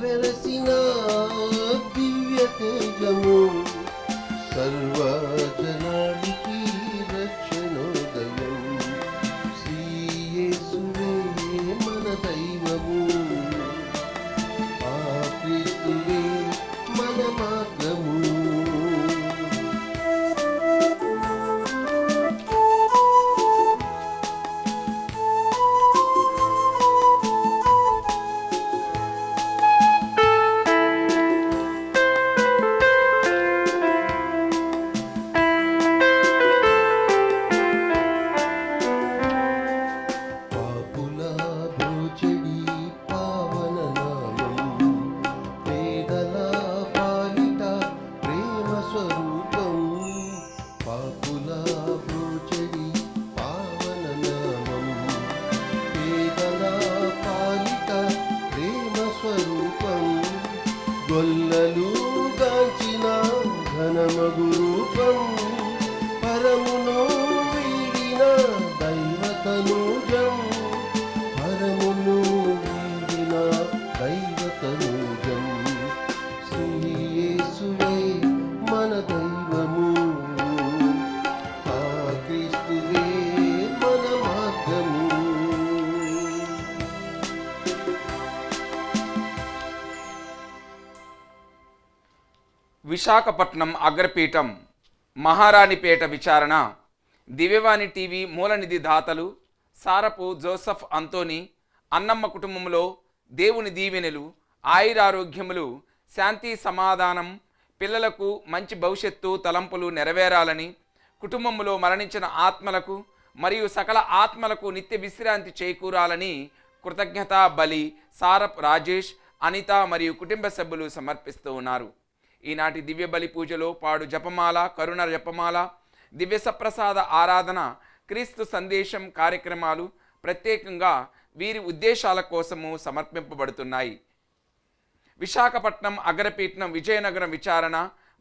వెలసిన దివ్య తేజము సర్వజనానికి రక్షణోదయం. శ్రీ యేసువే మన దైవము, ఆ క్రీస్తువే మన మార్గము. గొల్లలు గాంచిన ఘనమగు రూపం, పరమును వీడిన దైవతనూజం, పరమును వీడిన దైవతనూజం. శ్రీ యేసువే మన దైవము, ఆ క్రీస్తువే మన మార్గము. విశాఖపట్నం అగ్రపీఠం మహారాణిపేట విచారణ. దివ్యవాణి టీవీ మూలనిధి దాతలు సారపు జోసఫ్ అంతోని, అన్నమ్మ కుటుంబంలో దేవుని దీవెనలు, ఆయురారోగ్యములు, శాంతి సమాధానం, పిల్లలకు మంచి భవిష్యత్తు తలంపులు నెరవేరాలని, కుటుంబంలో మరణించిన ఆత్మలకు మరియు సకల ఆత్మలకు నిత్య విశ్రాంతి చేకూరాలని కృతజ్ఞతా బలి సారప్ రాజేష్, అనిత మరియు కుటుంబ సభ్యులు సమర్పిస్తూ ఉన్నారు. ఈనాటి దివ్య బలి పూజలో పాడు జపమాల, కరుణ జపమాల, దివ్య సప్రసాద ఆరాధన, క్రీస్తు సందేశం కార్యక్రమాలు ప్రత్యేకంగా వీరి ఉద్దేశాల కోసము సమర్పింపబడుతున్నాయి. విశాఖపట్నం అగ్రపీఠం విజయనగరం విచారణ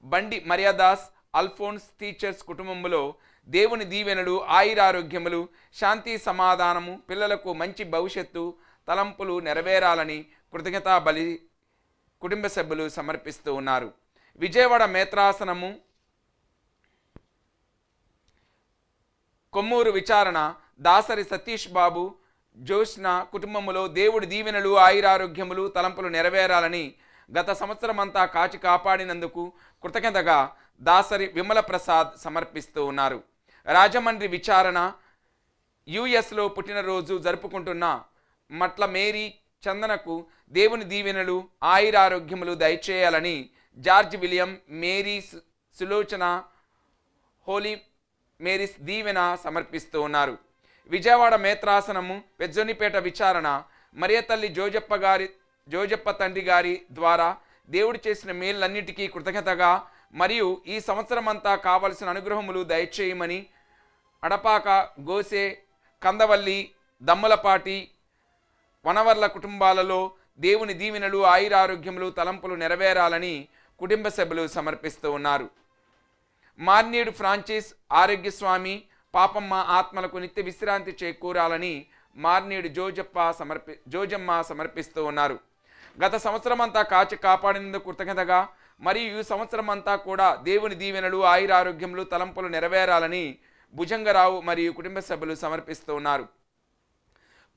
బండి మర్యాదాస్ అల్ఫోన్స్ టీచర్స్ కుటుంబంలో దేవుని దీవెనలు, ఆయురారోగ్యములు, శాంతి సమాధానము, పిల్లలకు మంచి భవిష్యత్తు తలంపులు నెరవేరాలని కృతజ్ఞతా బలి కుటుంబ సభ్యులు సమర్పిస్తూ ఉన్నారు. విజయవాడ మేత్రాసనము కొమ్మూరు విచారణ దాసరి సతీష్ బాబు, జోష్న కుటుంబములో దేవుడి దీవెనలు, ఆయురారోగ్యములు, తలంపులు నెరవేరాలని గత సంవత్సరం అంతా కాచి కాపాడినందుకు కృతజ్ఞతగా దాసరి విమల ప్రసాద్ సమర్పిస్తూ ఉన్నారు. రాజమండ్రి విచారణ యుఎస్లో పుట్టినరోజు జరుపుకుంటున్న మట్ల మేరీ చందనకు దేవుని దీవెనలు, ఆయురారోగ్యములు దయచేయాలని George William, Mary Sulochana, Holy Mary's దీవెన సమర్పిస్తూ ఉన్నారు. విజయవాడ మేత్రాసనము పెజ్జొన్నిపేట విచారణ మరియతల్లి జోజప్ప తండ్రి గారి ద్వారా దేవుడు చేసిన మేళ్ళన్నిటికీ కృతజ్ఞతగా మరియు ఈ సంవత్సరం అంతా కావలసిన అనుగ్రహములు దయచేయమని అడపాక, గోసే, కందవల్లి, దమ్మలపాటి, వనవర్ల కుటుంబాలలో దేవుని దీవెనలు, ఆయురారోగ్యములు, తలంపులు నెరవేరాలని కుటుంబ సభ్యులు సమర్పిస్తూ ఉన్నారు. మార్నీడు ఫ్రాన్సిస్ ఆరోగ్యస్వామి, పాపమ్మ ఆత్మలకు నిత్య విశ్రాంతి చేకూరాలని మార్నీడు జోజమ్మ సమర్పిస్తూ ఉన్నారు. గత సంవత్సరం అంతా కాచి కాపాడినందుకు కృతజ్ఞతగా మరియు ఈ సంవత్సరం అంతా కూడా దేవుని దీవెనలు, ఆయురారోగ్యములు, తలంపులు నెరవేరాలని భుజంగరావు మరియు కుటుంబ సభ్యులు సమర్పిస్తూ ఉన్నారు.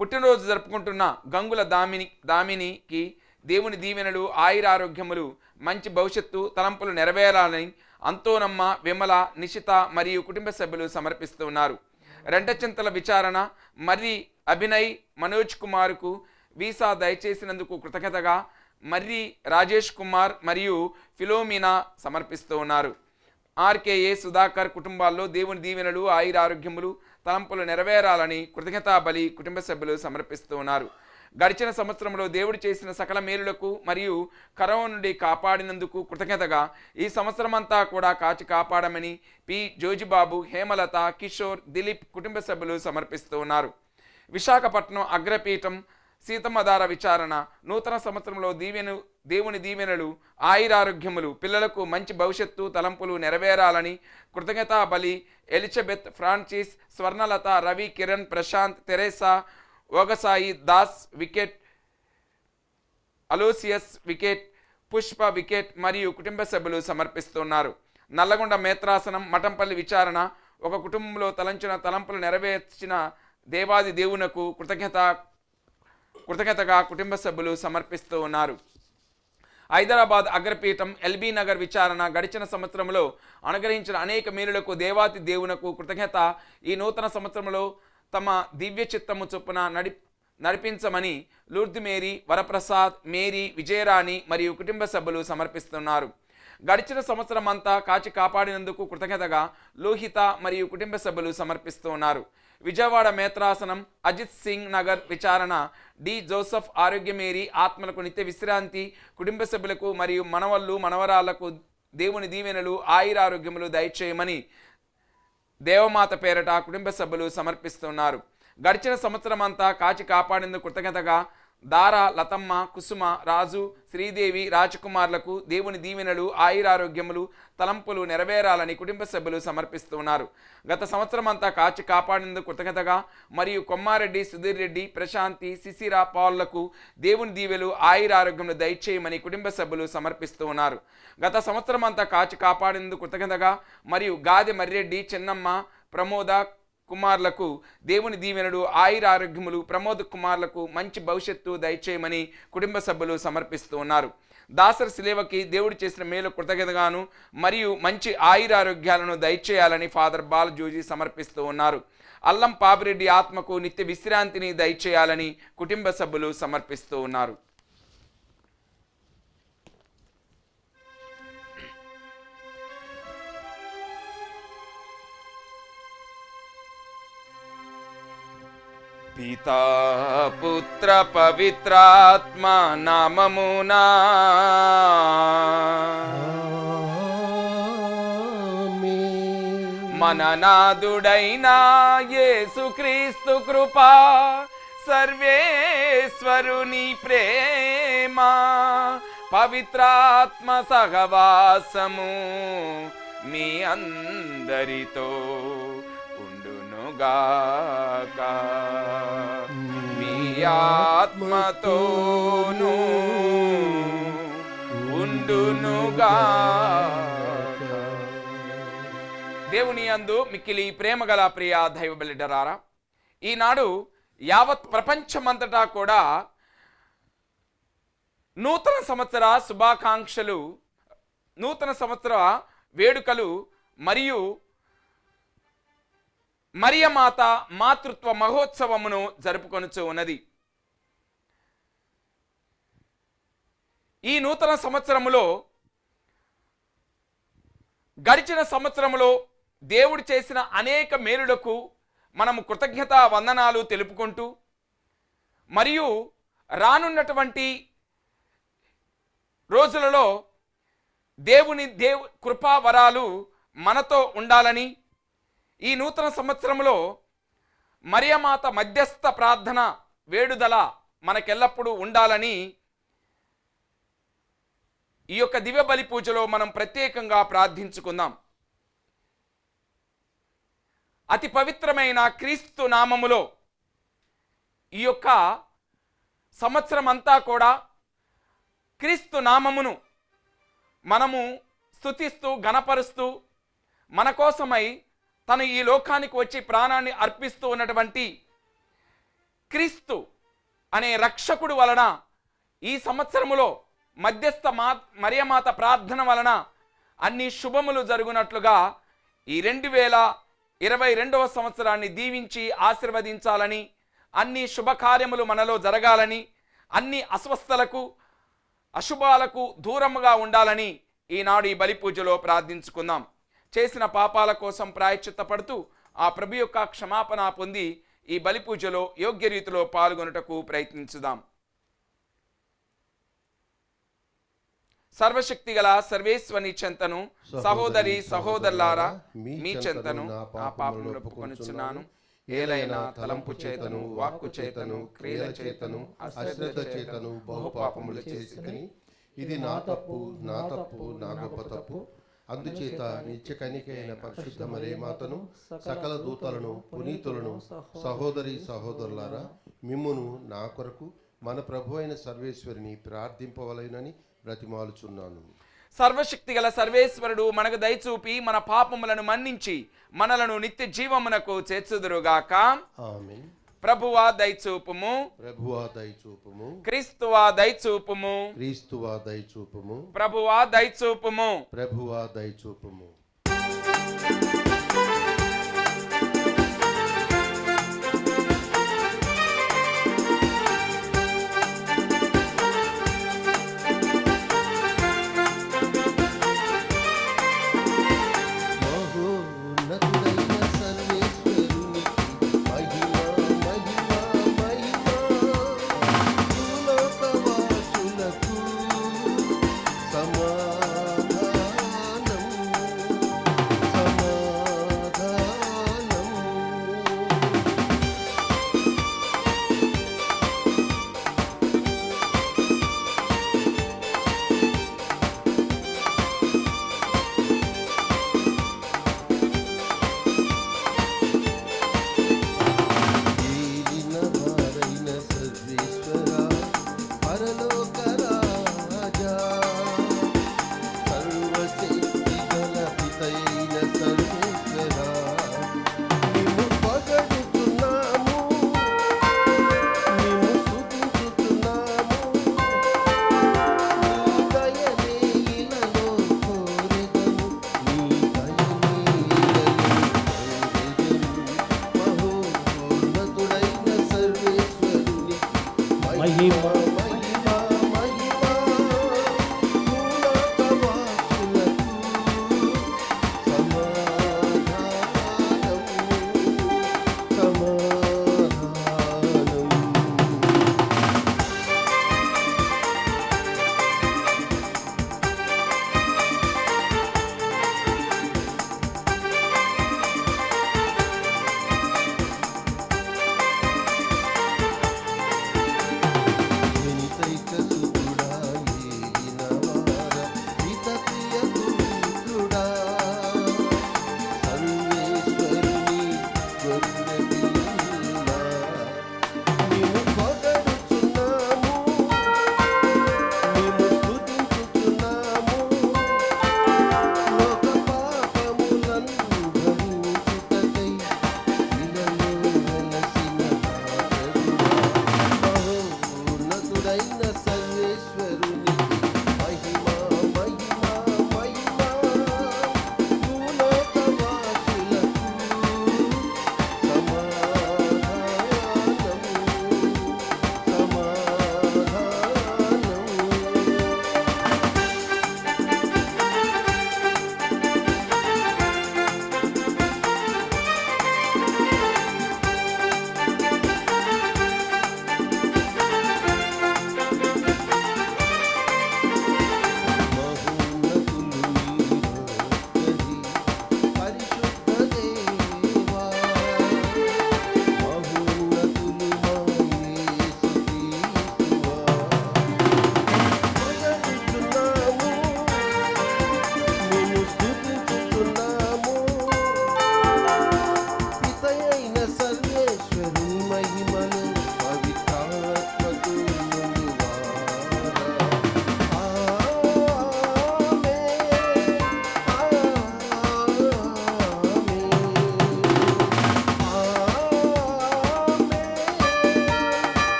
పుట్టినరోజు జరుపుకుంటున్న గంగుల దామినికి దేవుని దీవెనలు, ఆయురారోగ్యములు, మంచి భవిష్యత్తు తలంపులు నెరవేరాలని అంతోనమ్మ, విమల, నిశిత మరియు కుటుంబ సభ్యులు సమర్పిస్తూ ఉన్నారు. రెంటచింతల విచారణ మర్రి అభినయ్, మనోజ్ కుమార్కు వీసా దయచేసినందుకు కృతజ్ఞతగా మర్రి రాజేష్ కుమార్ మరియు ఫిలోమినా సమర్పిస్తూ ఉన్నారు. ఆర్కేఏ సుధాకర్ కుటుంబాల్లో దేవుని దీవెనలు, ఆయురారోగ్యములు, తలంపులు నెరవేరాలని కృతజ్ఞతా బలి కుటుంబ సభ్యులు సమర్పిస్తూ ఉన్నారు. గడిచిన సంవత్సరంలో దేవుడు చేసిన సకల మేలులకు మరియు కరోనా నుండి కాపాడినందుకు కృతజ్ఞతగా ఈ సంవత్సరం అంతా కూడా కాచి కాపాడమని పి జోజిబాబు, హేమలత, కిషోర్, దిలీప్ కుటుంబ సభ్యులు సమర్పిస్తూ ఉన్నారు. విశాఖపట్నం అగ్రపీఠం సీతమ్మధార విచారణ నూతన సంవత్సరంలో దేవుని దీవెనలు, ఆయురారోగ్యములు, పిల్లలకు మంచి భవిష్యత్తు తలంపులు నెరవేరాలని కృతజ్ఞతా బలి Elizabeth, Francis, Swarnalatha, Ravi, Kiran, Prashanth, Theresa, ఓగసాయి, దాస్, వికెట్, అలోసియస్ వికెట్, పుష్ప వికెట్ మరియు కుటుంబ సభ్యులు సమర్పిస్తున్నారు. నల్లగొండ మేత్రాసనం, మఠంపల్లి విచారణ, ఒక కుటుంబంలో తలంచిన తలంపులు నెరవేర్చిన దేవాది దేవునకు కృతజ్ఞతగా కుటుంబ సభ్యులు సమర్పిస్తూ ఉన్నారు. హైదరాబాద్ అగ్రపీఠం, ఎల్బీ నగర్ విచారణ, గడిచిన సంవత్సరంలో అనుగ్రహించిన అనేక మేలులకు దేవాతి దేవునకు కృతజ్ఞత. ఈ నూతన సంవత్సరంలో తమ దివ్య చిత్తము చొప్పున నడిపించమని లూర్ది మేరీ, వరప్రసాద్, మేరీ, విజయరాణి మరియు కుటుంబ సభ్యులు సమర్పిస్తున్నారు. గడిచిన సంవత్సరం అంతా కాచి కాపాడినందుకు కృతజ్ఞతగా లోహిత మరియు కుటుంబ సభ్యులు సమర్పిస్తూ ఉన్నారు. విజయవాడ మేత్రాసనం, అజిత్ సింగ్ నగర్ విచారణ, డి జోసఫ్ ఆరోగ్య మేరీ ఆత్మలకు నిత్య విశ్రాంతి, కుటుంబ సభ్యులకు మరియు మనవళ్ళు మనవరాళ్లకు దేవుని దీవెనలు ఆయురారోగ్యములు దయచేయమని దేవమాత పేరట కుటుంబ సభ్యులు సమర్పిస్తున్నారు. గడిచిన సంవత్సరం అంతా కాచి కాపాడేందుకు కృతజ్ఞతగా దారా, లతమ్మ, కుసుమ, రాజు, శ్రీదేవి రాజకుమార్లకు దేవుని దీవెనలు ఆయురారోగ్యములు తలంపులు నెరవేరాలని కుటుంబ సభ్యులు సమర్పిస్తున్నారు. గత సంవత్సరం అంతా కాచి కాపాడేందుకు కృతజ్ఞతగా మరియు కొమ్మారెడ్డి, సుధీర్ రెడ్డి, ప్రశాంతి, శిశిర, పాల్లకు దేవుని దీవెలు ఆయురారోగ్యములు దయచేయమని కుటుంబ సభ్యులు సమర్పిస్తూ ఉన్నారు. గత సంవత్సరం అంతా కాచి కాపాడేందుకు కృతజ్ఞతగా మరియు గాదె మర్రెడ్డి, చెన్నమ్మ, ప్రమోద కుమార్లకు దేవుని దీవెనలు ఆయురారోగ్యములు, ప్రమోద్ కుమార్లకు మంచి భవిష్యత్తు దయచేయమని కుటుంబ సభ్యులు సమర్పిస్తూ ఉన్నారు. దాసరి శిలేవకి దేవుడు చేసిన మేలు కృతజ్ఞతగాను మరియు మంచి ఆయురారోగ్యాలను దయచేయాలని ఫాదర్ బాలజోజీ సమర్పిస్తూ ఉన్నారు. అల్లం పాపిరెడ్డి ఆత్మకు నిత్య విశ్రాంతిని దయచేయాలని కుటుంబ సభ్యులు సమర్పిస్తూ ఉన్నారు. పితా పుత్ర పవిత్రాత్మ నామమునా మన నాదుడైన యేసుక్రీస్తు కృపా, సర్వేశ్వరుని ప్రేమ, పవిత్రాత్మ సహవాసము మీ అందరితో ఉండునుగాక. మీ ఆత్మతోనూ ఉండునుగాక. దేవుని యందు మిక్కిలి ప్రేమగల ప్రియ దైవ బిడ్డలారా, ఈనాడు యావత్ ప్రపంచమంతటా కూడా నూతన సంవత్సర శుభాకాంక్షలు, నూతన సంవత్సర వేడుకలు మరియు మరియమాత మాతృత్వ మహోత్సవమును జరుపుకొనుచు ఉన్నది. ఈ నూతన సంవత్సరములో, గడిచిన సంవత్సరములో దేవుడు చేసిన అనేక మేలులకు మనము కృతజ్ఞతా వందనాలు తెలుపుకుంటూ, మరియు రానున్నటువంటి రోజులలో దేవుని కృపా వరాలు మనతో ఉండాలని, ఈ నూతన సంవత్సరంలో మరియమాత మధ్యస్థ ప్రార్థన వేడుదల మనకెల్లప్పుడూ ఉండాలని ఈ యొక్క దివ్య బలి పూజలో మనం ప్రత్యేకంగా ప్రార్థించుకుందాం. అతి పవిత్రమైన క్రీస్తు నామములో ఈ యొక్క సంవత్సరం అంతా కూడా క్రీస్తు నామమును మనము స్తుతిస్తూ గణపరుస్తూ, మన కోసమై తను ఈ లోకానికి వచ్చి ప్రాణాన్ని అర్పిస్తూ ఉన్నటువంటి క్రీస్తు అనే రక్షకుడు వలన ఈ సంవత్సరములో మధ్యస్థ మరియమాత ప్రార్థన వలన అన్ని శుభములు జరుగునట్లుగా ఈ 2022వ సంవత్సరాన్ని దీవించి ఆశీర్వదించాలని, అన్ని శుభకార్యములు మనలో జరగాలని, అన్ని అస్వస్థలకు అశుభాలకు దూరముగా ఉండాలని ఈనాడు ఈ బలి పూజలో ప్రార్థించుకుందాం. చేసిన పాపాల కోసం ప్రాయశ్చిత్తపడుతూ ఆ ప్రభు యొక్క క్షమాపణ పొంది ఈ బలి పూజలో యోగ్య రీతిలో పాల్గొనుటకు ప్రయత్నించుదాం. సర్వశక్తి గల సర్వేశ్వని చెంతను, సహోదరి సహోదరులారా మీ చెంతను నా పాపములు ఒప్పుకొనుచున్నాను. ఏలైనా తలంపు చేతను, వాక్కు చేతను, క్రియల చేతను, అశ్రద్ధ చేతను బహు పాపములు చేసిని. ఇది నా తప్పు, నా తప్పు, నా గొప్ప తప్పు. అందుచేత నిత్య కన్యకైన పరిశుద్ధ మరియమాతను, సకల దూతలను, పునీతులను, సహోదరి సహోదరులారా మిమ్మును నా కొరకు మన ప్రభు అయిన సర్వేశ్వరిని ప్రార్థింపవలెనని బ్రతిమాలుచున్నాను. సర్వశక్తి గల సర్వేశ్వరుడు మనకు దయచూపి మన పాపములను మన్నించి మనలను నిత్య జీవమునకు చేర్చుదురుగాక. ఆమేన్. ప్రభువా దయచూపుము, ప్రభువా దయచూపుము, క్రీస్తువా దయచూపుము, క్రీస్తువా దయచూపుము, ప్రభువా దయచూపుము. ప్రభువా దయచూపుము.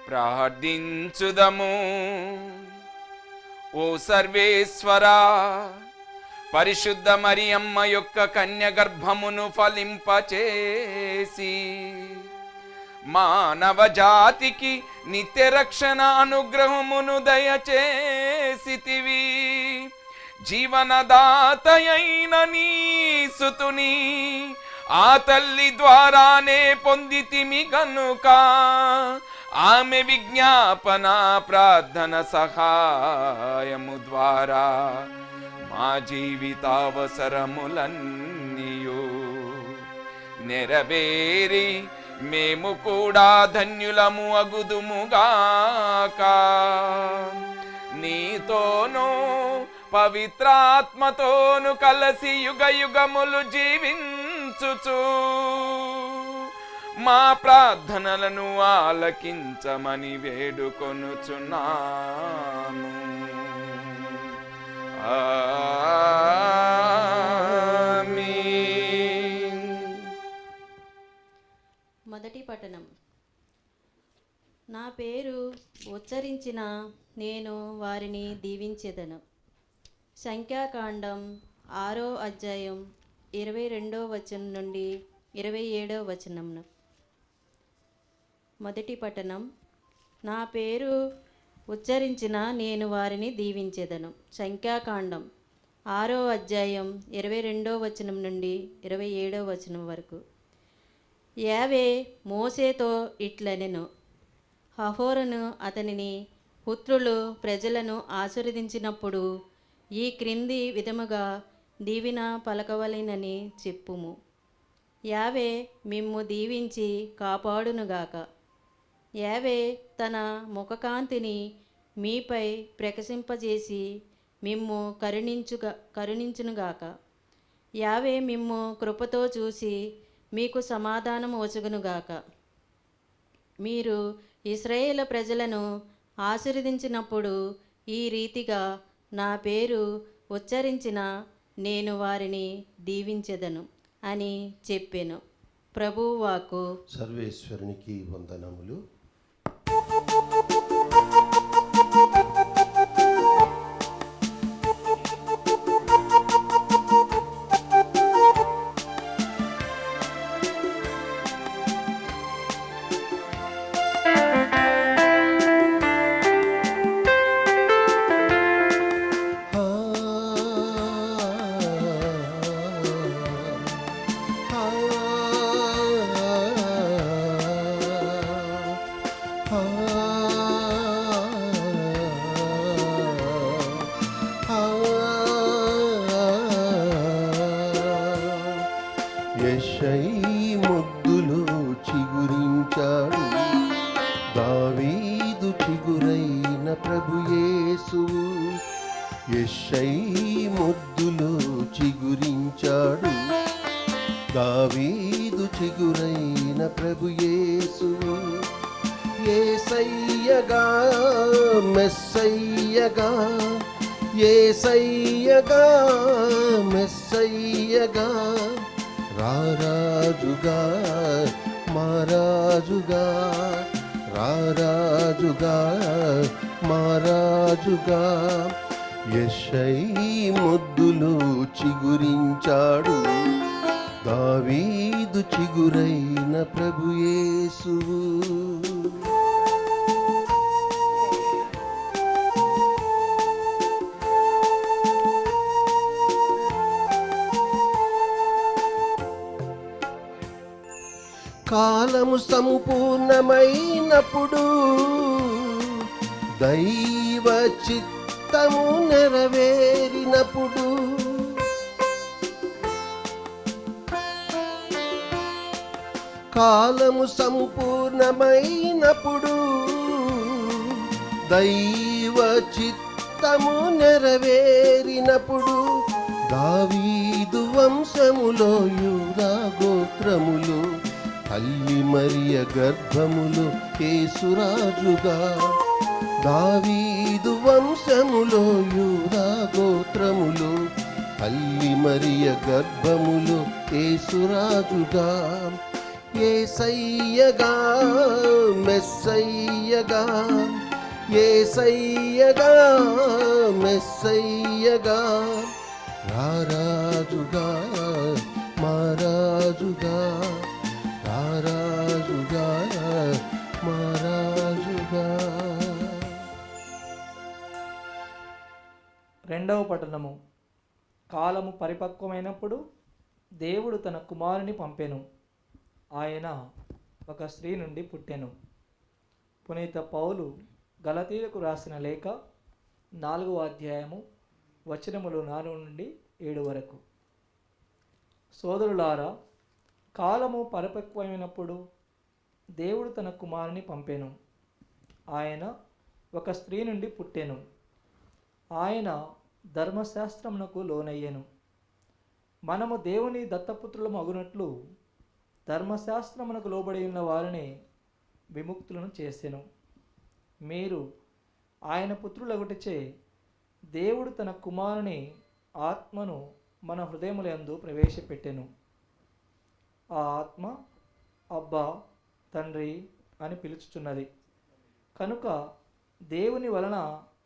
ప్రార్థించుదము. ఓ సర్వేశ్వరా, పరిశుద్ధ మరియమ్మ యొక్క కన్య గర్భమును ఫలింపచేసి మానవ జాతికి నిత్య రక్షణ అనుగ్రహమును దయచేసితివి. జీవనదాతయైన నీ సుతుని ఆ తల్లి ద్వారానే పొందితిమి గనుక ఆమె విజ్ఞాపన ప్రార్థన సహాయము ద్వారా మా జీవితావసరములన్నీయు నెరవేరి మేము కూడా ధన్యులము అగుదుముగాక. నీతోనూ పవిత్రాత్మతోను కలసి యుగ యుగములు జీవించుచు మా ప్రార్థనలను ఆలకించమని వేడుకొనుచున్నాము. ఆమేన్. మొదటి పఠనం. నా పేరు ఉచ్చరించిన నేను వారిని దీవించెదను. సంఖ్యాకాండం 6వ అధ్యాయం 22వ వచనం నుండి 27వ వచనం. మొదటి పఠనం. నా పేరు ఉచ్చరించిన నేను వారిని దీవించెదను. సంఖ్యాకాండం 6వ అధ్యాయం 22వ వచనం నుండి 27వ వచనం వరకు. యావే మోసేతో ఇట్లనెను, హహోరును అతనిని పుత్రులు ప్రజలను ఆశీర్వదించినప్పుడు ఈ క్రింది విధముగా దీవెన పలకవలెనని చెప్పుము. యావే మిమ్ము దీవించి కాపాడునుగాక. యావే తన ముఖకాంతిని మీపై ప్రకాశింపజేసి మిమ్ము కరుణించునుగాక. యావే మిమ్ము కృపతో చూసి మీకు సమాధానం ఒసగునుగాక. మీరు ఇశ్రాయేలు ప్రజలను ఆశీర్వదించినప్పుడు ఈ రీతిగా నా పేరు ఉచ్చరించిన నేను వారిని దీవించెదను అని చెప్పెను. ప్రభువు వాక్కు. సర్వేశ్వరునికి వందనములు. యెషై ముద్దులు చిగురించాడు, దావీదు చిగురైన ప్రభుయేసువు. యెషై ముద్దులు చిగురించాడు, దావీదు చిగురైన ప్రభుయేసువు. యేసయ్యగా మెస్సయ్యగా, యేసయ్యగా మెస్సయ్యగా, రారాజుగా మారాజుగా, రారాజుగా మారాజుగా. యెషై ముద్దులు చిగురించాడు, దావీదు చిగురైన ప్రభుయేసువు. కాలము సంపూర్ణమైనప్పుడు, దైవ చిత్తము నెరవేరినప్పుడు, కాలము సంపూర్ణమైనప్పుడు, దైవ చిత్తము నెరవేరినప్పుడు, దావీదు వంశములో యూదా గోత్రములు, తల్లి మరియ గర్భములు యేసురాజుగా. దావీదు వంశములో యూదా గోత్రములు, తల్లి మరియ గర్భములు యేసురాజుగా. యేసయ్యగా మెస్సయ్యగా, యేసయ్యగా మెస్సయ్యగా, రారాజుగా మారాజుగా, రారాజుగా మారాజుగా. రెండవ పట్టణము. కాలము పరిపక్వమైనప్పుడు దేవుడు తన కుమారుని పంపెను. ఆయన ఒక స్త్రీ నుండి పుట్టెను. పునీత పౌలు గలతీయులకు రాసిన లేఖ 4వ అధ్యాయము వచనములు 4 నుండి 7 వరకు. సోదరులారా, కాలము పరిపక్వమైనప్పుడు దేవుడు తన కుమారుని పంపెను. ఆయన ఒక స్త్రీ నుండి పుట్టెను. ఆయన ధర్మశాస్త్రమునకు లోనయ్యెను. మనము దేవుని దత్తపుత్రులము అగునట్లు ధర్మశాస్త్రమునకు లోబడి ఉన్న వారిని విముక్తులను చేసెను. మీరు ఆయన పుత్రులగుటచే దేవుడు తన కుమారుని ఆత్మను మన హృదయములందు ప్రవేశపెట్టెను. ఆ ఆత్మ అబ్బా తండ్రి అని పిలుచుచున్నది. కనుక దేవుని వలన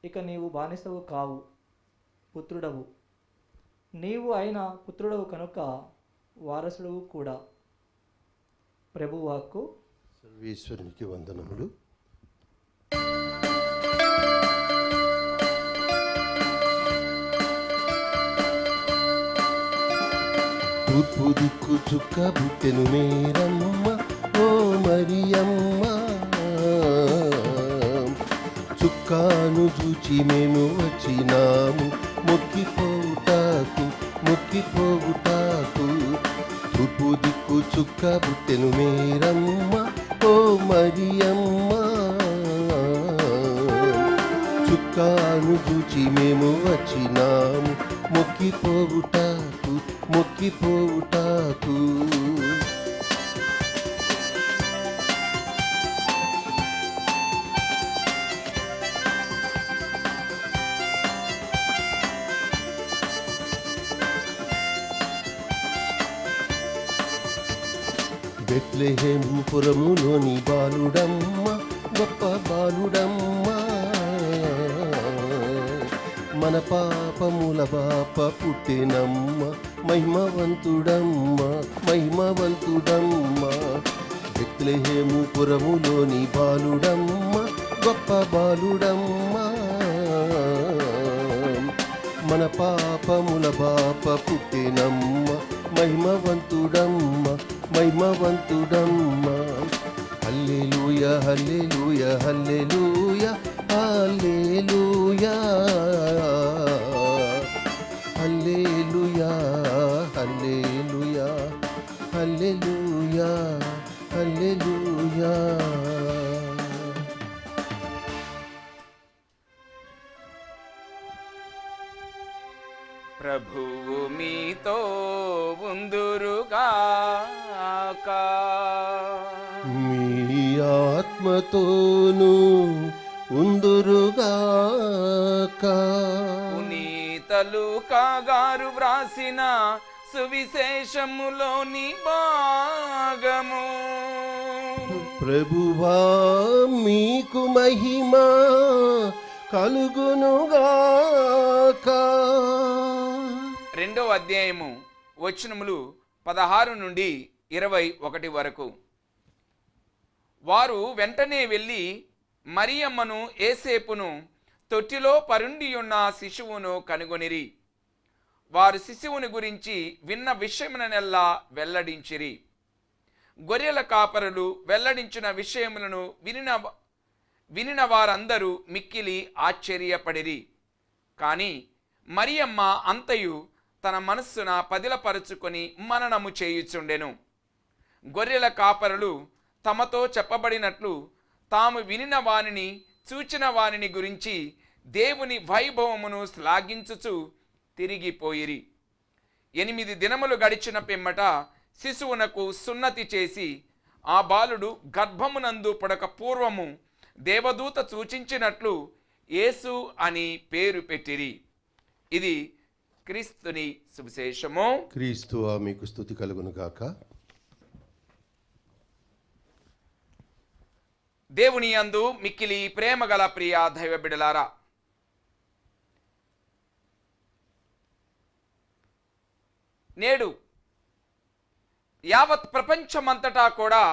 ఇక నీవు బానిసవు కావు, పుత్రుడవు. నీవు అయిన పుత్రుడవు కనుక వారసుడవు కూడా. ప్రభువాక్కు. సర్వేశ్వరునికి వందనములు. తూర్పు దిక్కు చుక్క బుట్టెను మేరమ్మ, ఓ మరియమ్మ. చుక్కాను చూచి మేము వచ్చినాము, మొక్కిపోవుటాకు మొక్కిపోవుటాకు. తూర్పు దిక్కు చుక్క బుట్టెను మేరమ్మ, ఓ మరియమ్మ. చుక్కాను చూచి మేము వచ్చినాము, మొక్కిపోవుటాకు మొక్కిపోవుటాకు. బెత్లెహేము పురములోని బాలుడమ్మ, గొప్ప బాలుడమ్మ. మన పాపముల బాప పుట్టినమ్మ, మహిమవంతుడమ్మ మహిమవంతుడమ్మ. బెత్లెహేము పురములోని బాలుడమ్మ, గొప్ప బాలుడమ్మ. మన పాపముల బాప పుట్టినమ్మ, మహిమవంతుడమ్మ మహిమవంతుడమ్మ. హల్లెలూయా హల్లెలూయా హల్లెలూయా హల్లెలూయా హల్లెలూయా హల్లెలూయా హల్లెలూయా హల్లెలూయా. ప్రభువు మీతో ఉందురుగాక. మీ ఆత్మతోను ఉందురుగాక. పునీత లూకా గారు వ్రాసిన సువిశేషములోని భాగము. ప్రభువా మీకు మహిమ కలుగునుగాక. 2వ అధ్యాయము వచనములు 16 నుండి 21 వరకు. వారు వెంటనే వెళ్ళి మరియమ్మను ఏసేపును తొట్టిలో పరుండియున్న శిశువును కనుగొనిరి. వారు శిశువుని గురించి విన్న విషయముననెల్లా వెల్లడించిరి. గొర్రెల కాపరులు వెల్లడించిన విషయములను వినిన వారందరూ మిక్కిలి ఆశ్చర్యపడిరి. కాని మరియమ్మ అంతయు తన మనస్సున పదిలపరుచుకొని మననము చేయుచుండెను. గొర్రెల కాపరులు తమతో చెప్పబడినట్లు తాము వినిన వానిని చూచిన వానిని గురించి దేవుని వైభవమును శ్లాఘించుచు తిరిగిపోయిరి. 8 దినములు గడిచిన పిమ్మట శిశువునకు సున్నతి చేసి ఆ బాలుడు గర్భమునందు పుడక పూర్వము దేవదూత సూచించినట్లు యేసు అని పేరు పెట్టిరి. ఇది క్రీస్తుని సువిశేషము. క్రీస్తువా మీకు స్తుతి కలుగునుగాక. దేవుని యందు మిక్కిలి ప్రేమగల ప్రియ దైవ బిడ్డలారా, నేడు యావత్ ప్రపంచమంతటా కూడా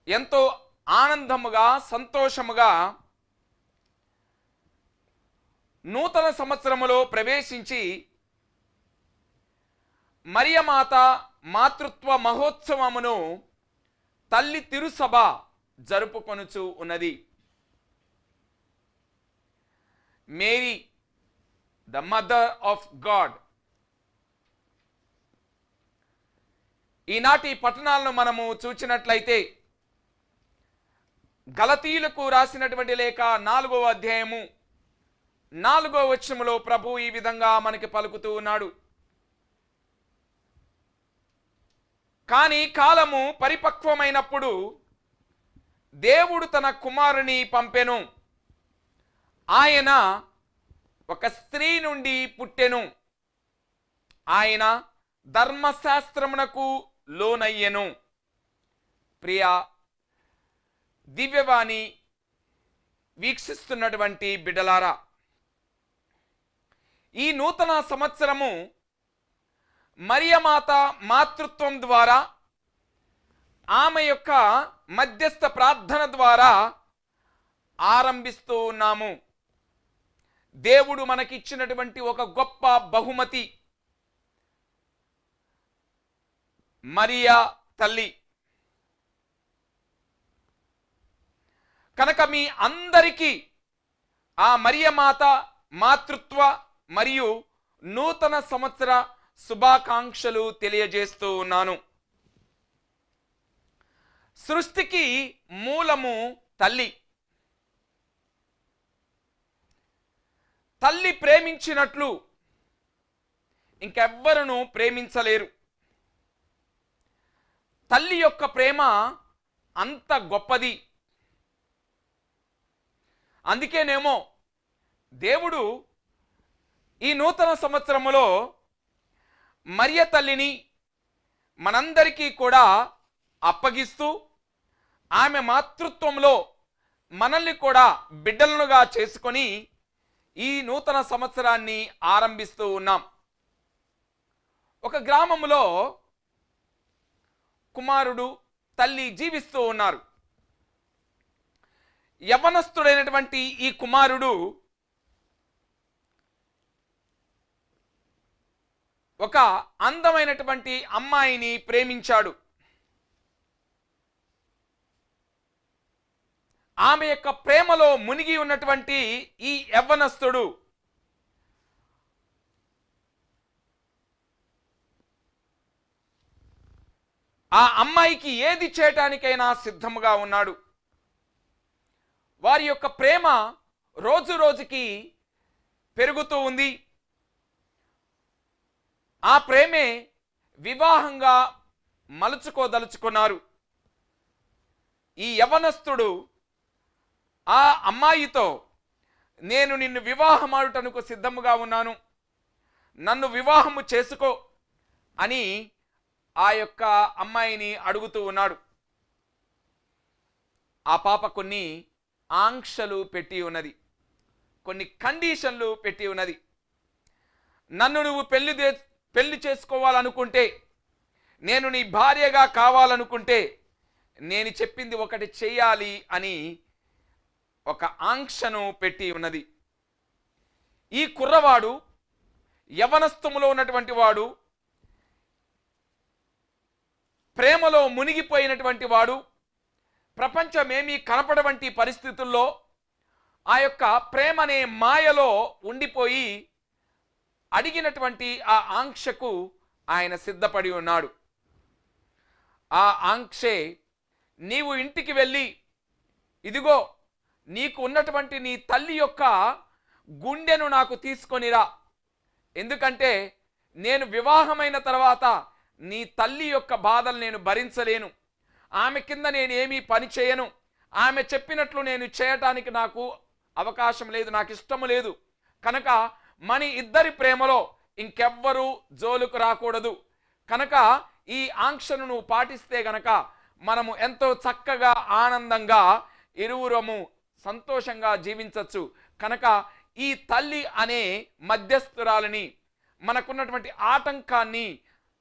ఎంతో ఆనందముగా సంతోషముగా నూతన సంవత్సరములో ప్రవేశించి మరియమాత మాతృత్వ మహోత్సవమును తల్లి తిరుసభ జరుపుకొనుచు ఉన్నది. Mary the mother of God. ఈనాటి పట్టణాలను మనము చూచినట్లయితే గలతీయులకు రాసినటువంటి లేఖ 4వ అధ్యాయము 4వ వచనములో ప్రభు ఈ విధంగా మనకి పలుకుతూ ఉన్నాడు. కానీ కాలము పరిపక్వమైనప్పుడు దేవుడు తన కుమారుని పంపెను. ఆయన ఒక స్త్రీ నుండి పుట్టెను. ఆయన ధర్మశాస్త్రమునకు లోనయ్యెను. ప్రియ దివ్యవాణి వీక్షిస్తున్నటువంటి బిడ్డలారా, ఈ నూతన సంవత్సరము మరియమాత మాతృత్వం ద్వారా, ఆమె యొక్క మధ్యస్థ ప్రార్థన ద్వారా ఆరంభిస్తూ ఉన్నాము. దేవుడు మనకిచ్చినటువంటి ఒక గొప్ప బహుమతి మరియా తల్లి. కనుక మీ అందరికీ ఆ మరియమాత మాతృత్వ మరియు నూతన సంవత్సర శుభాకాంక్షలు తెలియజేస్తూ ఉన్నాను. సృష్టికి మూలము తల్లి. తల్లి ప్రేమించినట్లు ఇంకెవ్వరును ప్రేమించలేరు. తల్లి యొక్క ప్రేమ అంత గొప్పది. అందుకేనేమో దేవుడు ఈ నూతన సంవత్సరములో మరియ తల్లిని మనందరికీ కూడా అప్పగిస్తూ ఆమె మాతృత్వంలో మనల్ని కూడా బిడ్డలనుగా చేసుకొని ఈ నూతన సంవత్సరాన్ని ఆరంభిస్తూ ఉన్నాం. ఒక గ్రామంలో కుమారుడు తల్లి జీవిస్తూ ఉన్నారు. యవ్వనస్తుడైనటువంటి ఈ కుమారుడు ఒక అందమైనటువంటి అమ్మాయిని ప్రేమించాడు. ఆమె యొక్క ప్రేమలో మునిగి ఉన్నటువంటి ఈ యవ్వనస్తుడు ఆ అమ్మాయికి ఏది చేయటానికైనా సిద్ధముగా ఉన్నాడు. వారి యొక్క ప్రేమ రోజు రోజుకి పెరుగుతూ ఉంది. ఆ ప్రేమే వివాహంగా మలుచుకోదలుచుకున్నారు. ఈ యవ్వనస్తుడు ఆ అమ్మాయితో, నేను నిన్ను వివాహమాడుటకు సిద్ధముగా ఉన్నాను, నన్ను వివాహము చేసుకో అని ఆ యొక్క అమ్మాయిని అడుగుతూ ఉన్నాడు. ఆ పాప కొన్ని ఆంక్షలు పెట్టి ఉన్నది, కొన్ని కండిషన్లు పెట్టి ఉన్నది. నన్ను నువ్వు పెళ్లి చేసుకోవాలనుకుంటే, నేను నీ భార్యగా కావాలనుకుంటే నేను చెప్పింది ఒకటి చెయ్యాలి అని ఒక ఆంక్షను పెట్టి ఉన్నది. ఈ కుర్రవాడు యవనస్థములో ఉన్నటువంటి వాడు, ప్రేమలో మునిగిపోయినటువంటి వాడు, ప్రపంచమేమీ కనపడవంటి పరిస్థితుల్లో ఆ యొక్క ప్రేమనే మాయలో ఉండిపోయి అడిగినటువంటి ఆ ఆంక్షకు ఆయన సిద్ధపడి ఉన్నాడు. ఆ ఆంక్షే, నీవు ఇంటికి వెళ్ళి ఇదిగో నీకు ఉన్నటువంటి నీ తల్లి యొక్క గుండెను నాకు తీసుకొనిరా, ఎందుకంటే నేను వివాహమైన తర్వాత నీ తల్లి యొక్క బాధలు నేను భరించలేను, ఆమె కింద నేను ఏమీ పని చేయను, ఆమె చెప్పినట్లు నేను చేయటానికి నాకు అవకాశం లేదు, నాకు ఇష్టము లేదు. కనుక మన ఇద్దరి ప్రేమలో ఇంకెవ్వరూ జోలుకు రాకూడదు. కనుక ఈ ఆంక్షను నువ్వు పాటిస్తే గనక మనము ఎంతో చక్కగా ఆనందంగా ఇరువురము సంతోషంగా జీవించవచ్చు. కనుక ఈ తల్లి అనే మధ్యస్థురాలని, మనకున్నటువంటి ఆటంకాన్ని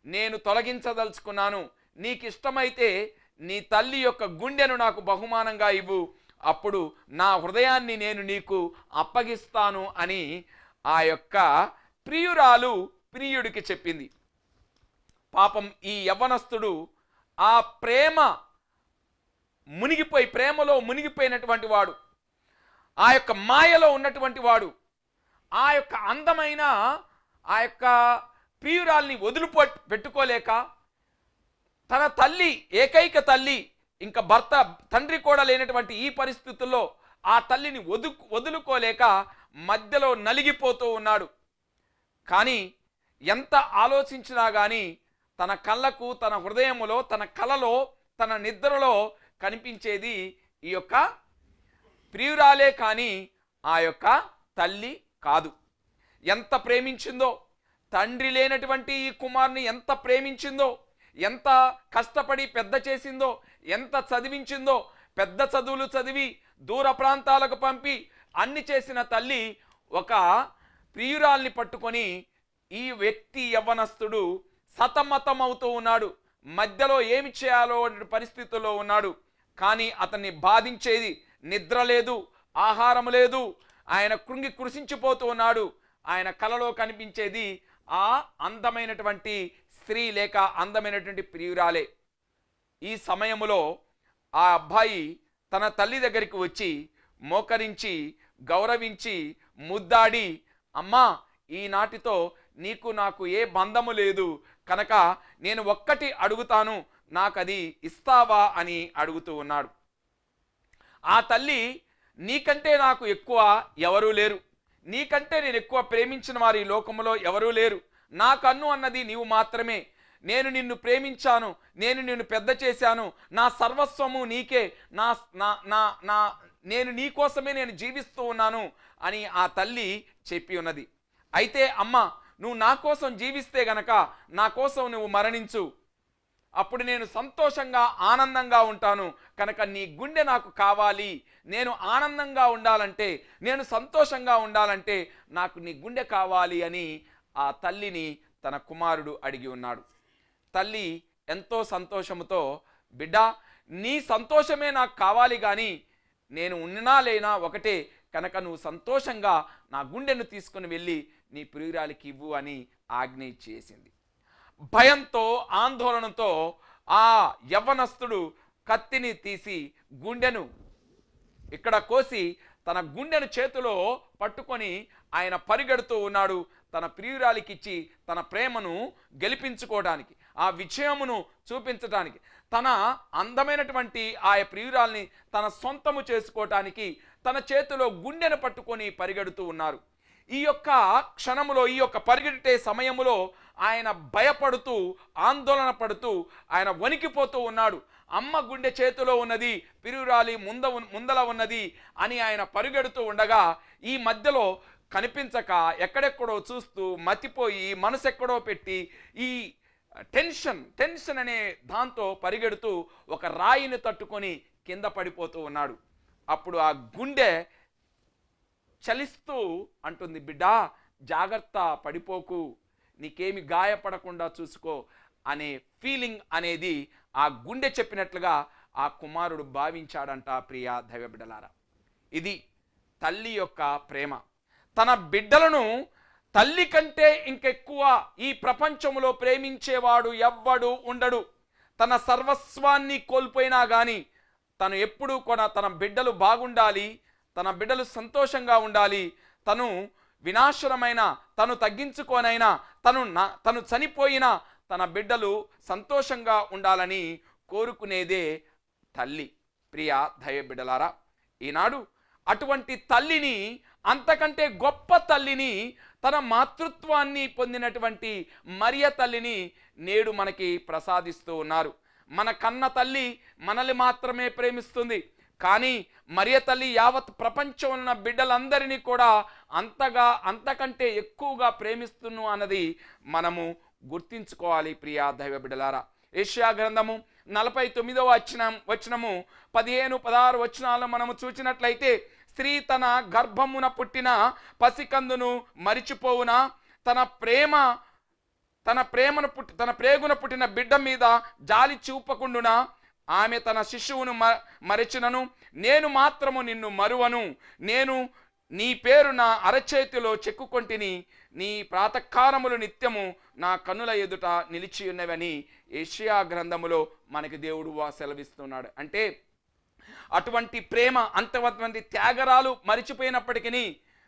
నేను తొలగించదలుచుకున్నాను. నీకు ఇష్టమైతే నీ తల్లి యొక్క గుండెను నాకు బహుమానంగా ఇవ్వు, అప్పుడు నా హృదయాన్ని నేను నీకు అప్పగిస్తాను అని ఆ యొక్క ప్రియురాలు ప్రియుడికి చెప్పింది. పాపం ఈ యవ్వనస్తుడు ఆ ప్రేమలో మునిగిపోయినటువంటి వాడు, ఆ యొక్క మాయలో ఉన్నటువంటి వాడు, ఆ యొక్క అందమైన ఆ యొక్క ప్రియురాల్ని పెట్టుకోలేక తన తల్లి, ఏకైక తల్లి, ఇంకా భర్త తండ్రి కూడా లేనటువంటి ఈ పరిస్థితుల్లో ఆ తల్లిని వదులుకోలేక మధ్యలో నలిగిపోతూ ఉన్నాడు. కానీ ఎంత ఆలోచించినా కానీ తన కళ్ళకు, తన హృదయములో, తన కలలో, తన నిద్రలో కనిపించేది ఈ యొక్క ప్రియురాలే కానీ ఆ యొక్క తల్లి కాదు. ఎంత ప్రేమించిందో, తండ్రి లేనటువంటి ఈ కుమారుని ఎంత ప్రేమించిందో, ఎంత కష్టపడి పెద్ద చేసిందో, ఎంత చదివించిందో, పెద్ద చదువులు చదివి దూర ప్రాంతాలకు పంపి అన్ని చేసిన తల్లి ఒక ప్రియురాల్ని పట్టుకొని ఈ వ్యక్తి యవ్వనస్తుడు సతమతమవుతూ ఉన్నాడు. మధ్యలో ఏమి చేయాలో అనే పరిస్థితుల్లో ఉన్నాడు. కానీ అతన్ని బాధించేది నిద్ర లేదు, ఆహారం లేదు. ఆయన కృషించిపోతూ ఉన్నాడు. ఆయన కలలో కనిపించేది ఆ అందమైనటువంటి స్త్రీ లేక అందమైనటువంటి ప్రియురాలే. ఈ సమయంలో ఆ అబ్బాయి తన తల్లి దగ్గరికి వచ్చి మోకరించి గౌరవించి ముద్దాడి, అమ్మా, ఈనాటితో నీకు నాకు ఏ బంధము లేదు కనుక నేను ఒక్కటి అడుగుతాను, నాకది ఇస్తావా అని అడుగుతూ ఉన్నాడు. ఆ తల్లి, నీకంటే నాకు ఎక్కువ ఎవరూ లేరు, నీకంటే నేను ఎక్కువ ప్రేమించిన వారు ఈ లోకంలో ఎవరూ లేరు, నా కన్ను అన్నది నీవు మాత్రమే, నేను నిన్ను ప్రేమించాను, నేను నిన్ను పెద్ద చేశాను, నా సర్వస్వము నీకే, నా నా నా నా నేను నీ కోసమే నేను జీవిస్తూ ఉన్నాను అని ఆ తల్లి చెప్పి ఉన్నది. అయితే అమ్మ, నువ్వు నా కోసం జీవిస్తే గనక నా కోసం నువ్వు మరణించు, అప్పుడు నేను సంతోషంగా ఆనందంగా ఉంటాను కనుక నీ గుండె నాకు కావాలి. నేను ఆనందంగా ఉండాలంటే, నేను సంతోషంగా ఉండాలంటే నాకు నీ గుండె కావాలి అని ఆ తల్లిని తన కుమారుడు అడిగి ఉన్నాడు. తల్లి ఎంతో సంతోషముతో, బిడ్డ, నీ సంతోషమే నాకు కావాలి, కానీ నేను ఉన్నా లేనా ఒకటే కనుక నువ్వు సంతోషంగా నా గుండెను తీసుకుని వెళ్ళి నీ ప్రియురాలికి ఇవ్వు అని ఆజ్ఞ చేసింది. భయంతో, ఆందోళనతో ఆ యవ్వనస్తుడు కత్తిని తీసి గుండెను ఇక్కడ కోసి తన గుండెను చేతిలో పట్టుకొని ఆయన పరిగెడుతూ ఉన్నాడు, తన ప్రియురాలికి ఇచ్చి తన ప్రేమను గెలిపించుకోవడానికి, ఆ విజయమును చూపించడానికి, తన అందమైనటువంటి ఆ ప్రియురాల్ని తన సొంతము చేసుకోవటానికి తన చేతిలో గుండెను పట్టుకొని పరిగెడుతూ ఉన్నారు. ఈ యొక్క క్షణములో, ఈ యొక్క పరిగెట్టే సమయములో ఆయన భయపడుతూ, ఆందోళన పడుతూ, ఆయన వణికిపోతూ ఉన్నాడు. అమ్మ గుండె చేతిలో ఉన్నది, ప్రియురాలి ముందల ఉన్నది అని ఆయన పరిగెడుతూ ఉండగా ఈ మధ్యలో కనిపించక ఎక్కడెక్కడో చూస్తూ మతిపోయి మనసు ఎక్కడో పెట్టి ఈ టెన్షన్ అనే దాంతో పరిగెడుతూ ఒక రాయిని తట్టుకొని కింద పడిపోతూ ఉన్నాడు. అప్పుడు ఆ గుండె చలిస్తూ అంటుంది, బిడ్డా, జాగ్రత్త, పడిపోకు, నీకేమి గాయపడకుండా చూసుకో అనే ఫీలింగ్ అనేది ఆ గుండె చెప్పినట్లుగా ఆ కుమారుడు భావించాడంట. ప్రియ దైవ బిడ్డలారా, ఇది తల్లి యొక్క ప్రేమ. తన బిడ్డలను తల్లి కంటే ఇంకెక్కువ ఈ ప్రపంచంలో ప్రేమించేవాడు ఎవ్వడు ఉండడు. తన సర్వస్వాన్ని కోల్పోయినా కానీ తను ఎప్పుడూ కూడా తన బిడ్డలు బాగుండాలి, తన బిడ్డలు సంతోషంగా ఉండాలి, తను వినాశనమైన, తను తగ్గించుకోనైనా, తను చనిపోయినా తన బిడ్డలు సంతోషంగా ఉండాలని కోరుకునేదే తల్లి. ప్రియ దైవ బిడ్డలారా, ఈనాడు అటువంటి తల్లిని, అంతకంటే గొప్ప తల్లిని, తన మాతృత్వాన్ని పొందినటువంటి మరియ తల్లిని నేడు మనకి ప్రసాదిస్తూ ఉన్నారు. మన కన్న తల్లి మనల్ని మాత్రమే ప్రేమిస్తుంది, కానీ మరియ తల్లి యావత్ ప్రపంచంలో ఉన్న బిడ్డలందరినీ కూడా అంతకంటే ఎక్కువగా ప్రేమిస్తును అన్నది మనము గుర్తించుకోవాలి. ప్రియా దైవ బిడ్డలారా, యెషయా గ్రంథము 49వ వచనము 15, 16 వచనాలను మనము చూసినట్లయితే, స్త్రీ తన గర్భమున పుట్టిన పసికందును మరిచిపోవునా, తన ప్రేగున పుట్టిన బిడ్డ మీద జాలి చూపకుండునా, ఆమె తన శిశువును మరచినను నేను మాత్రము నిన్ను మరువను, నేను నీ పేరు నా అరచేతిలో చెక్కుకొంటిని, నీ ప్రాతకాలములు నిత్యము నా కన్నుల ఎదుట నిలిచి ఉన్నవని యెషయా గ్రంథములో మనకి దేవుడు సెలవిస్తున్నాడు. అంటే అటువంటి ప్రేమ, అంతటువంటి త్యాగరాలు మరిచిపోయినప్పటికీ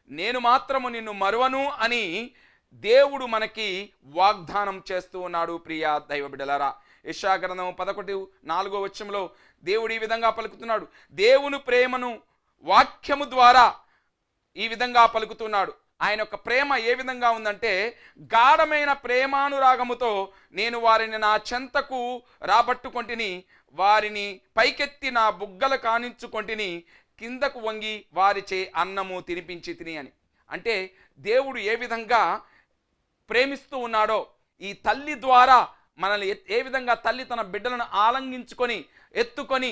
నేను మాత్రము నిన్ను మరువను అని దేవుడు మనకి వాగ్దానం చేస్తూ ఉన్నాడు. ప్రియ దైవ బిడ్డలారా, యెషయా గ్రంథం 11:4 దేవుడు ఈ విధంగా పలుకుతున్నాడు. దేవుని ప్రేమను వాక్యము ద్వారా ఈ విధంగా పలుకుతున్నాడు. ఆయన యొక్క ప్రేమ ఏ విధంగా ఉందంటే, గాఢమైన ప్రేమానురాగముతో నేను వారిని నా చెంతకు రాబట్టుకొంటిని, వారిని పైకెత్తి నా బుగ్గలు కానించుకొంటిని, కిందకు వంగి వారిచే అన్నము తినిపించి తిని అని. అంటే దేవుడు ఏ విధంగా ప్రేమిస్తూ ఉన్నాడో, ఈ తల్లి ద్వారా మనల్ని ఏ విధంగా తల్లి తన బిడ్డలను ఆలంగించుకొని ఎత్తుకొని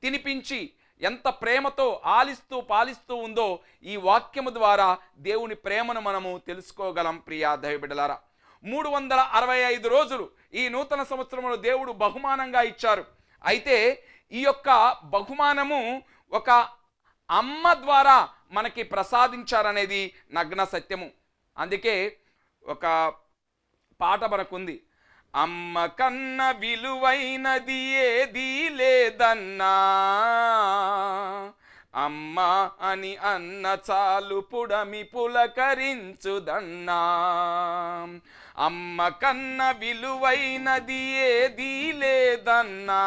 తినిపించి ఎంత ప్రేమతో ఆలిస్తూ పాలిస్తూ ఉందో ఈ వాక్యము ద్వారా దేవుని ప్రేమను మనము తెలుసుకోగలం. ప్రియా దైవ బిడ్డలారా, 365 రోజులు ఈ నూతన సంవత్సరంలో దేవుడు బహుమానంగా ఇచ్చారు. అయితే ఈ యొక్క బహుమానము ఒక అమ్మ ద్వారా మనకి ప్రసాదించారనేది నగ్న సత్యము. అందుకే ఒక పాట మనకుంది, అమ్మ కన్న విలువైనది ఏదీ లేదన్నా, అమ్మ అని అన్న చాలు పుడమి పులకరించుదన్నా, అమ్మ కన్న విలువైనది ఏదీ లేదన్నా,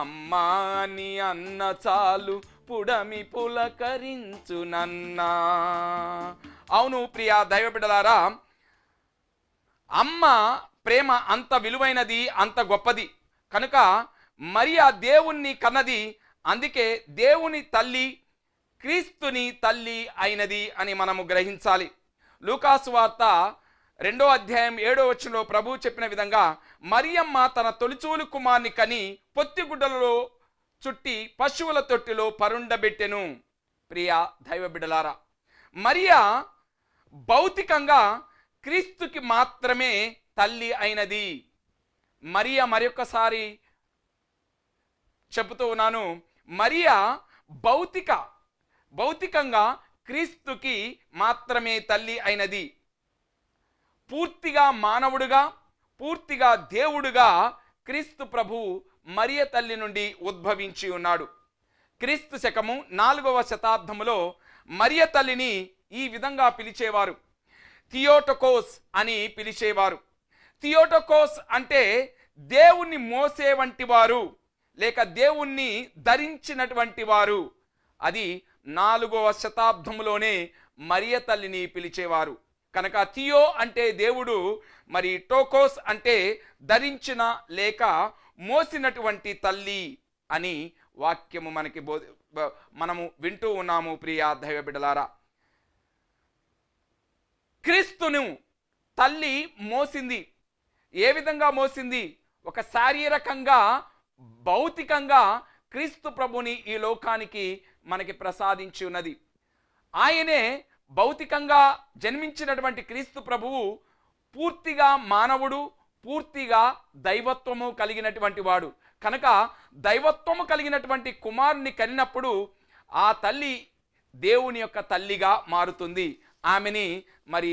అమ్మ అని అన్న చాలు పుడమి పులకరించునన్నా. అవును ప్రియా దైవ బిడ్డలారా, అమ్మ ప్రేమ అంత విలువైనది, అంత గొప్పది కనుక మరియా దేవుణ్ణి కన్నది. అందుకే దేవుని తల్లి క్రీస్తుని తల్లి అయినది అని మనము గ్రహించాలి. లూకాసు వార్త 2:7 ప్రభువు చెప్పిన విధంగా, మరియమ్మ తన తొలిచూలు కుమార్ని కని పొత్తిగుడ్డలలో చుట్టి పశువుల తొట్టిలో పరుండబెట్టెను. ప్రియా దైవ బిడ్డలారా, మరియా భౌతికంగా క్రీస్తుకి మాత్రమే తల్లి అయినది. మరియా మరొకసారి చెబుతూ ఉన్నాను, మరియా భౌతికంగా క్రీస్తుకి మాత్రమే తల్లి అయినది. పూర్తిగా మానవుడుగా పూర్తిగా దేవుడుగా క్రీస్తు ప్రభువు మరియ తల్లి నుండి ఉద్భవించి ఉన్నాడు. క్రీస్తు శకము 4వ శతాబ్దములో మరియ తల్లిని ఈ విధంగా పిలిచేవారు, థియోటోకోస్ అని పిలిచేవారు. థియోటోకోస్ అంటే దేవుణ్ణి మోసే వంటి వారు, లేక దేవుణ్ణి ధరించినటువంటి వారు. అది 4వ శతాబ్దంలోనే మరియ తల్లిని పిలిచేవారు కనుక థియో అంటే దేవుడు, మరి టోకోస్ అంటే ధరించిన లేక మోసినటువంటి తల్లి అని వాక్యము మనకి మనము వింటూ ఉన్నాము. ప్రియా దైవ బిడ్డలారా, క్రీస్తును తల్లి మోసింది. ఏ విధంగా మోసింది? ఒక శారీరకంగా భౌతికంగా క్రీస్తు ప్రభుని ఈ లోకానికి మనకి ప్రసాదించి ఉన్నది. ఆయనే భౌతికంగా జన్మించినటువంటి క్రీస్తు ప్రభువు పూర్తిగా మానవుడు, పూర్తిగా దైవత్వము కలిగినటువంటి వాడు కనుక దైవత్వము కలిగినటువంటి కుమారుని కనినప్పుడు ఆ తల్లి దేవుని యొక్క తల్లిగా మారుతుంది. ఆమెని మరి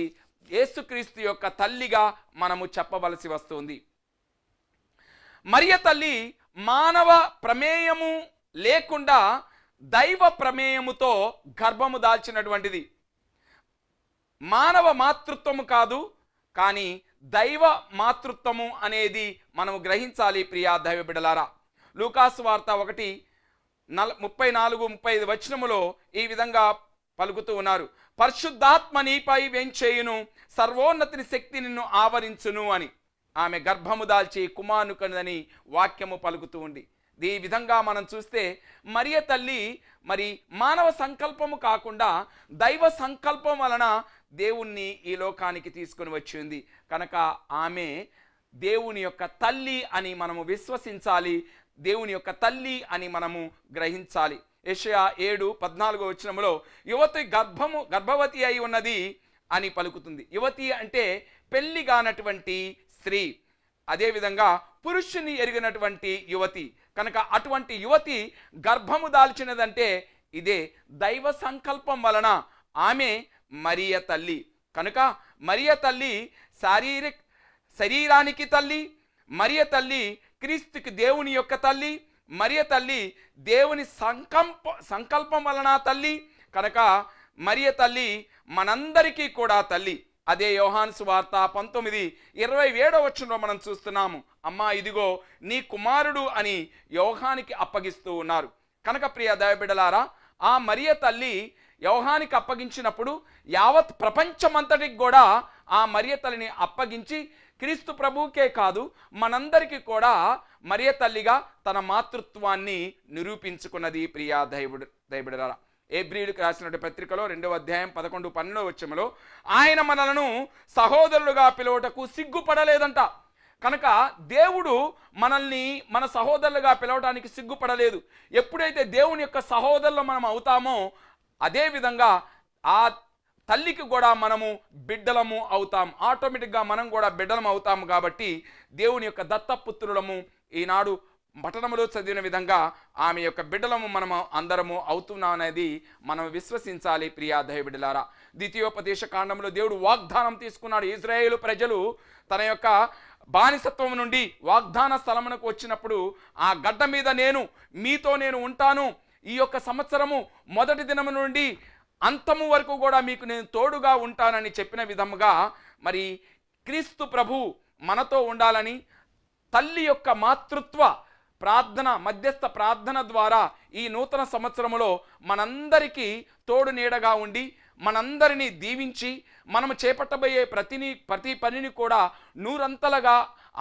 యేసుక్రీస్తు యొక్క తల్లిగా మనము చెప్పవలసి వస్తుంది. మరియ తల్లి మానవ ప్రమేయము లేకుండా దైవ ప్రమేయముతో గర్భము దాల్చినటువంటిది. మానవ మాతృత్వము కాదు, కానీ దైవ మాతృత్వము అనేది మనము గ్రహించాలి. ప్రియా దైవ బిడ్డలారా, లూకాసు వార్త 1:34-35 ఈ విధంగా పలుకుతూ ఉన్నారు, పరిశుద్ధాత్మ నీపై వెంచేయును, సర్వోన్నతిని శక్తి నిన్ను ఆవరించును అని. ఆమె గర్భము దాల్చి కుమారుని కనుదని వాక్యము పలుకుతూ ఉంది. ఈ విధంగా మనం చూస్తే మరియ తల్లి మరి మానవ సంకల్పము కాకుండా దైవ సంకల్పం వలన దేవుణ్ణి ఈ లోకానికి తీసుకొని వచ్చింది కనుక ఆమె దేవుని యొక్క తల్లి అని మనము విశ్వసించాలి, దేవుని యొక్క తల్లి అని మనము గ్రహించాలి. యెషయా 7:14 యువతి గర్భవతి అయి ఉన్నది అని పలుకుతుంది. యువతి అంటే పెళ్లి కానటువంటి స్త్రీ, అదేవిధంగా పురుషుని ఎరిగినటువంటి యువతి కనుక అటువంటి యువతి గర్భము దాల్చినదంటే ఇదే దైవ సంకల్పం వలన ఆమె మరియ తల్లి. కనుక మరియ తల్లి శరీరానికి తల్లి, మరియ తల్లి క్రీస్తుకి దేవుని యొక్క తల్లి, మరియ తల్లి దేవుని సంకల్పం వలన తల్లి, కనుక మరియ తల్లి మనందరికీ కూడా తల్లి. అదే యోహాను సువార్త 19:27 మనం చూస్తున్నాము. అమ్మా ఇదిగో నీ కుమారుడు అని యోహానికి అప్పగిస్తూ ఉన్నారు. కనుక ప్రియ దైవబిడ్డలారా, ఆ మరియ తల్లి యోహానికి అప్పగించినప్పుడు యావత్ ప్రపంచమంతటికి కూడా ఆ మరియ తల్లిని అప్పగించి క్రీస్తు ప్రభువుకే కాదు మనందరికీ కూడా మరియ తల్లిగా తన మాతృత్వాన్ని నిరూపించుకున్నది. ప్రియ దైవబిడ్డలారా, హెబ్రీయులకు రాసినటువంటి పత్రికలో 2:11-12 ఆయన మనలను సహోదరులుగా పిలువటకు సిగ్గుపడలేదంట. కనుక దేవుడు మనల్ని మన సహోదరులుగా పిలవడానికి సిగ్గుపడలేదు. ఎప్పుడైతే దేవుని యొక్క సహోదరులు మనం అవుతామో అదేవిధంగా ఆ తల్లికి కూడా మనము బిడ్డలము అవుతాం. ఆటోమేటిక్గా మనం కూడా బిడ్డలం అవుతాము. కాబట్టి దేవుని యొక్క దత్తపుత్రులము ఈనాడు పట్టణంలో చదివిన విధంగా ఆమె యొక్క బిడ్డలము మనము అందరము అవుతున్నాం అనేది మనం విశ్వసించాలి. ప్రియా దైవబిడ్డలారా, ద్వితీయోపదేశ కాండంలో దేవుడు వాగ్దానం తీసుకున్నాడు. ఇశ్రాయేలు ప్రజలు తన యొక్క బానిసత్వం నుండి వాగ్దాన స్థలమునకు వచ్చినప్పుడు ఆ గడ్డ మీద మీతో నేను ఉంటాను, ఈ యొక్క సంవత్సరము మొదటి దినము నుండి అంతము వరకు కూడా మీకు నేను తోడుగా ఉంటానని చెప్పిన విధముగా మరి క్రీస్తు ప్రభు మనతో ఉండాలని తల్లి యొక్క మాతృత్వ ప్రార్థన, మధ్యస్థ ప్రార్థన ద్వారా ఈ నూతన సంవత్సరములో మనందరికీ తోడు నీడగా ఉండి మనందరినీ దీవించి మనము చేపట్టబోయే ప్రతి పనిని కూడా నూరంతలుగా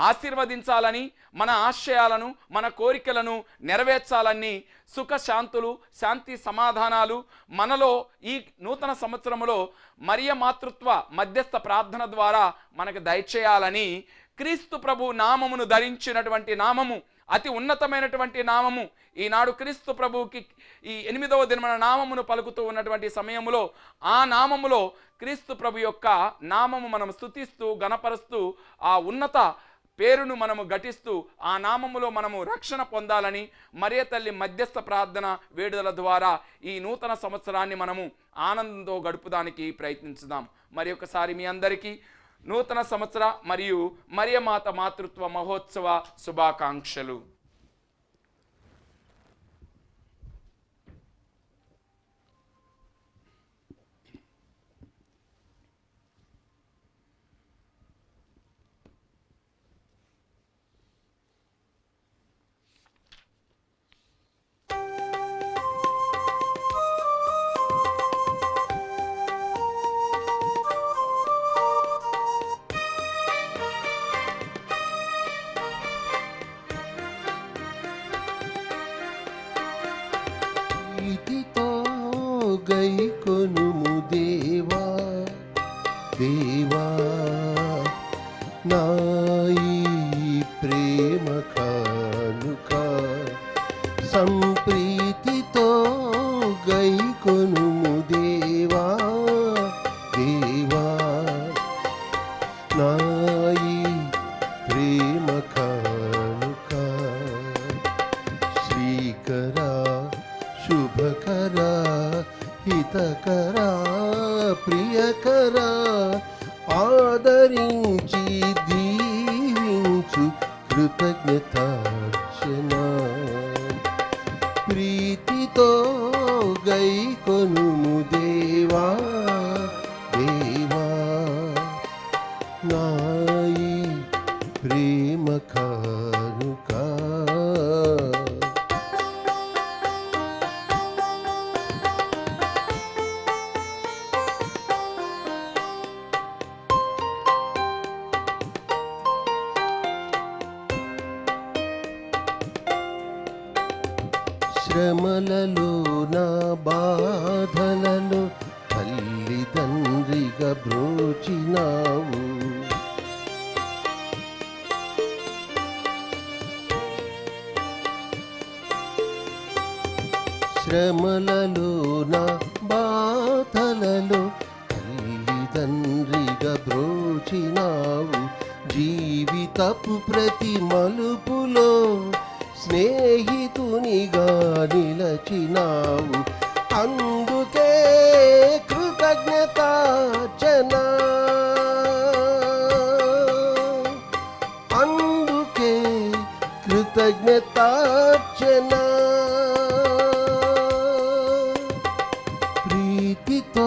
ఆశీర్వదించాలని, మన ఆశయాలను మన కోరికలను నెరవేర్చాలని, సుఖశాంతులు శాంతి సమాధానాలు మనలో ఈ నూతన సంవత్సరములో మరియ మాతృత్వ మధ్యస్థ ప్రార్థన ద్వారా మనకు దయచేయాలని క్రీస్తు ప్రభు నామమును ధరించినటువంటి నామము అతి ఉన్నతమైనటువంటి నామము. ఈనాడు క్రీస్తు ప్రభువుకి ఈ 8వ దినమున నామమును పలుకుతూ ఉన్నటువంటి సమయములో ఆ నామములో క్రీస్తు ప్రభు యొక్క నామము మనం స్తుతిస్తూ గణపరుస్తూ ఆ ఉన్నత పేరును మనము ఘటిస్తూ ఆ నామములో మనము రక్షణ పొందాలని మరియ తల్లి మధ్యస్థ ప్రార్థన వేడుదల ద్వారా ఈ నూతన సంవత్సరాన్ని మనము ఆనందంతో గడుపుదానికి ప్రయత్నించుదాం. మరి ఒకసారి మీ అందరికీ నూతన సంవత్సర మరియు మరియమాత మాతృత్వ మహోత్సవ శుభాకాంక్షలు. ప్రీతితో గైకొనుము దేవా దేవా, నా ఈ ప్రేమ కానుక సంప్రీతితో గైకొనుము దేవా దేవా, నా ఈ ప్రేమ కానుక శ్రీకరా శుభకరా హితకరా ప్రియకరా ఆదరించి దీవించు కృతజ్ఞతార్చన ప్రీతితో గైకొనుము దేవా దేవా, నా ఈ ప్రేమ కానుక. శ్రమలలో నా బాధలలో తల్లిదండ్రిగా బ్రోచినావు, శ్రమలలో నా బాధలలో తల్లిదండ్రిగా బ్రోచినావు, జీవితపు ప్రతి మలుపులో స్నేహితునిగా నిలచినావు, అందుకే కృతజ్ఞతార్చన అందుకే కృతజ్ఞతార్చన మనసుతో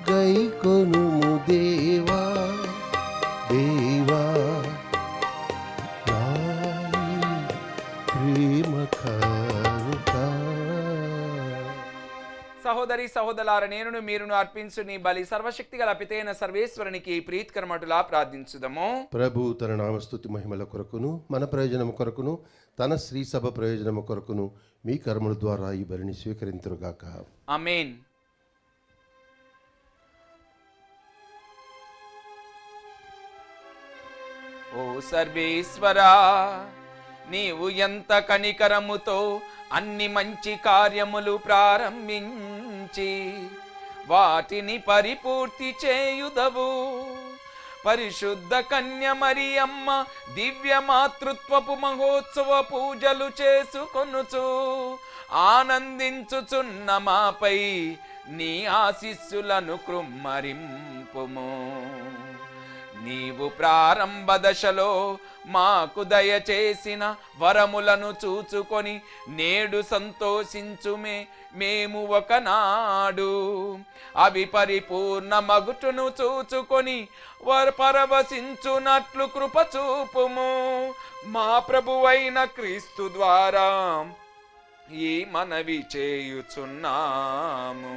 గైకొనుము దేవా దేవా నాయి ప్రేమ కానుక. సహోదరి సహోదరులార, నేనును మీరును అర్పించు నీ బలి సర్వశక్తి గల పితైన సర్వేశ్వరునికి ప్రీతికరమటులా ప్రార్థించుదము. ప్రభు తన నామస్తుతి మహిమల కొరకును మన ప్రయోజనము కొరకును తన శ్రీ సభ ప్రయోజనము కొరకును మీ కర్మల ద్వారా ఈ బలిని స్వీకరింతురుగాక. ఆమేన్. ఓ సర్వేశ్వరా, నీవు ఎంత కనికరముతో అన్ని మంచి కార్యములు ప్రారంభించి వాటిని పరిపూర్తి చేయుదవు. పరిశుద్ధ కన్య మరియమ్మ దివ్య మాతృత్వపు మహోత్సవ పూజలు చేసుకొనుచు ఆనందించుచున్న మాపై నీ ఆశీస్సులను కృమ్మరింపుము. నీవు ప్రారంభ దశలో మాకు దయచేసిన వరములను చూచుకొని నేడు సంతోషించుమే మేము ఒకనాడు అవి పరిపూర్ణ మగుటును చూచుకొని పరవశించునట్లు కృప చూపుము. మా ప్రభువైన క్రీస్తు ద్వారా ఈ మనవి చేయుచున్నాము.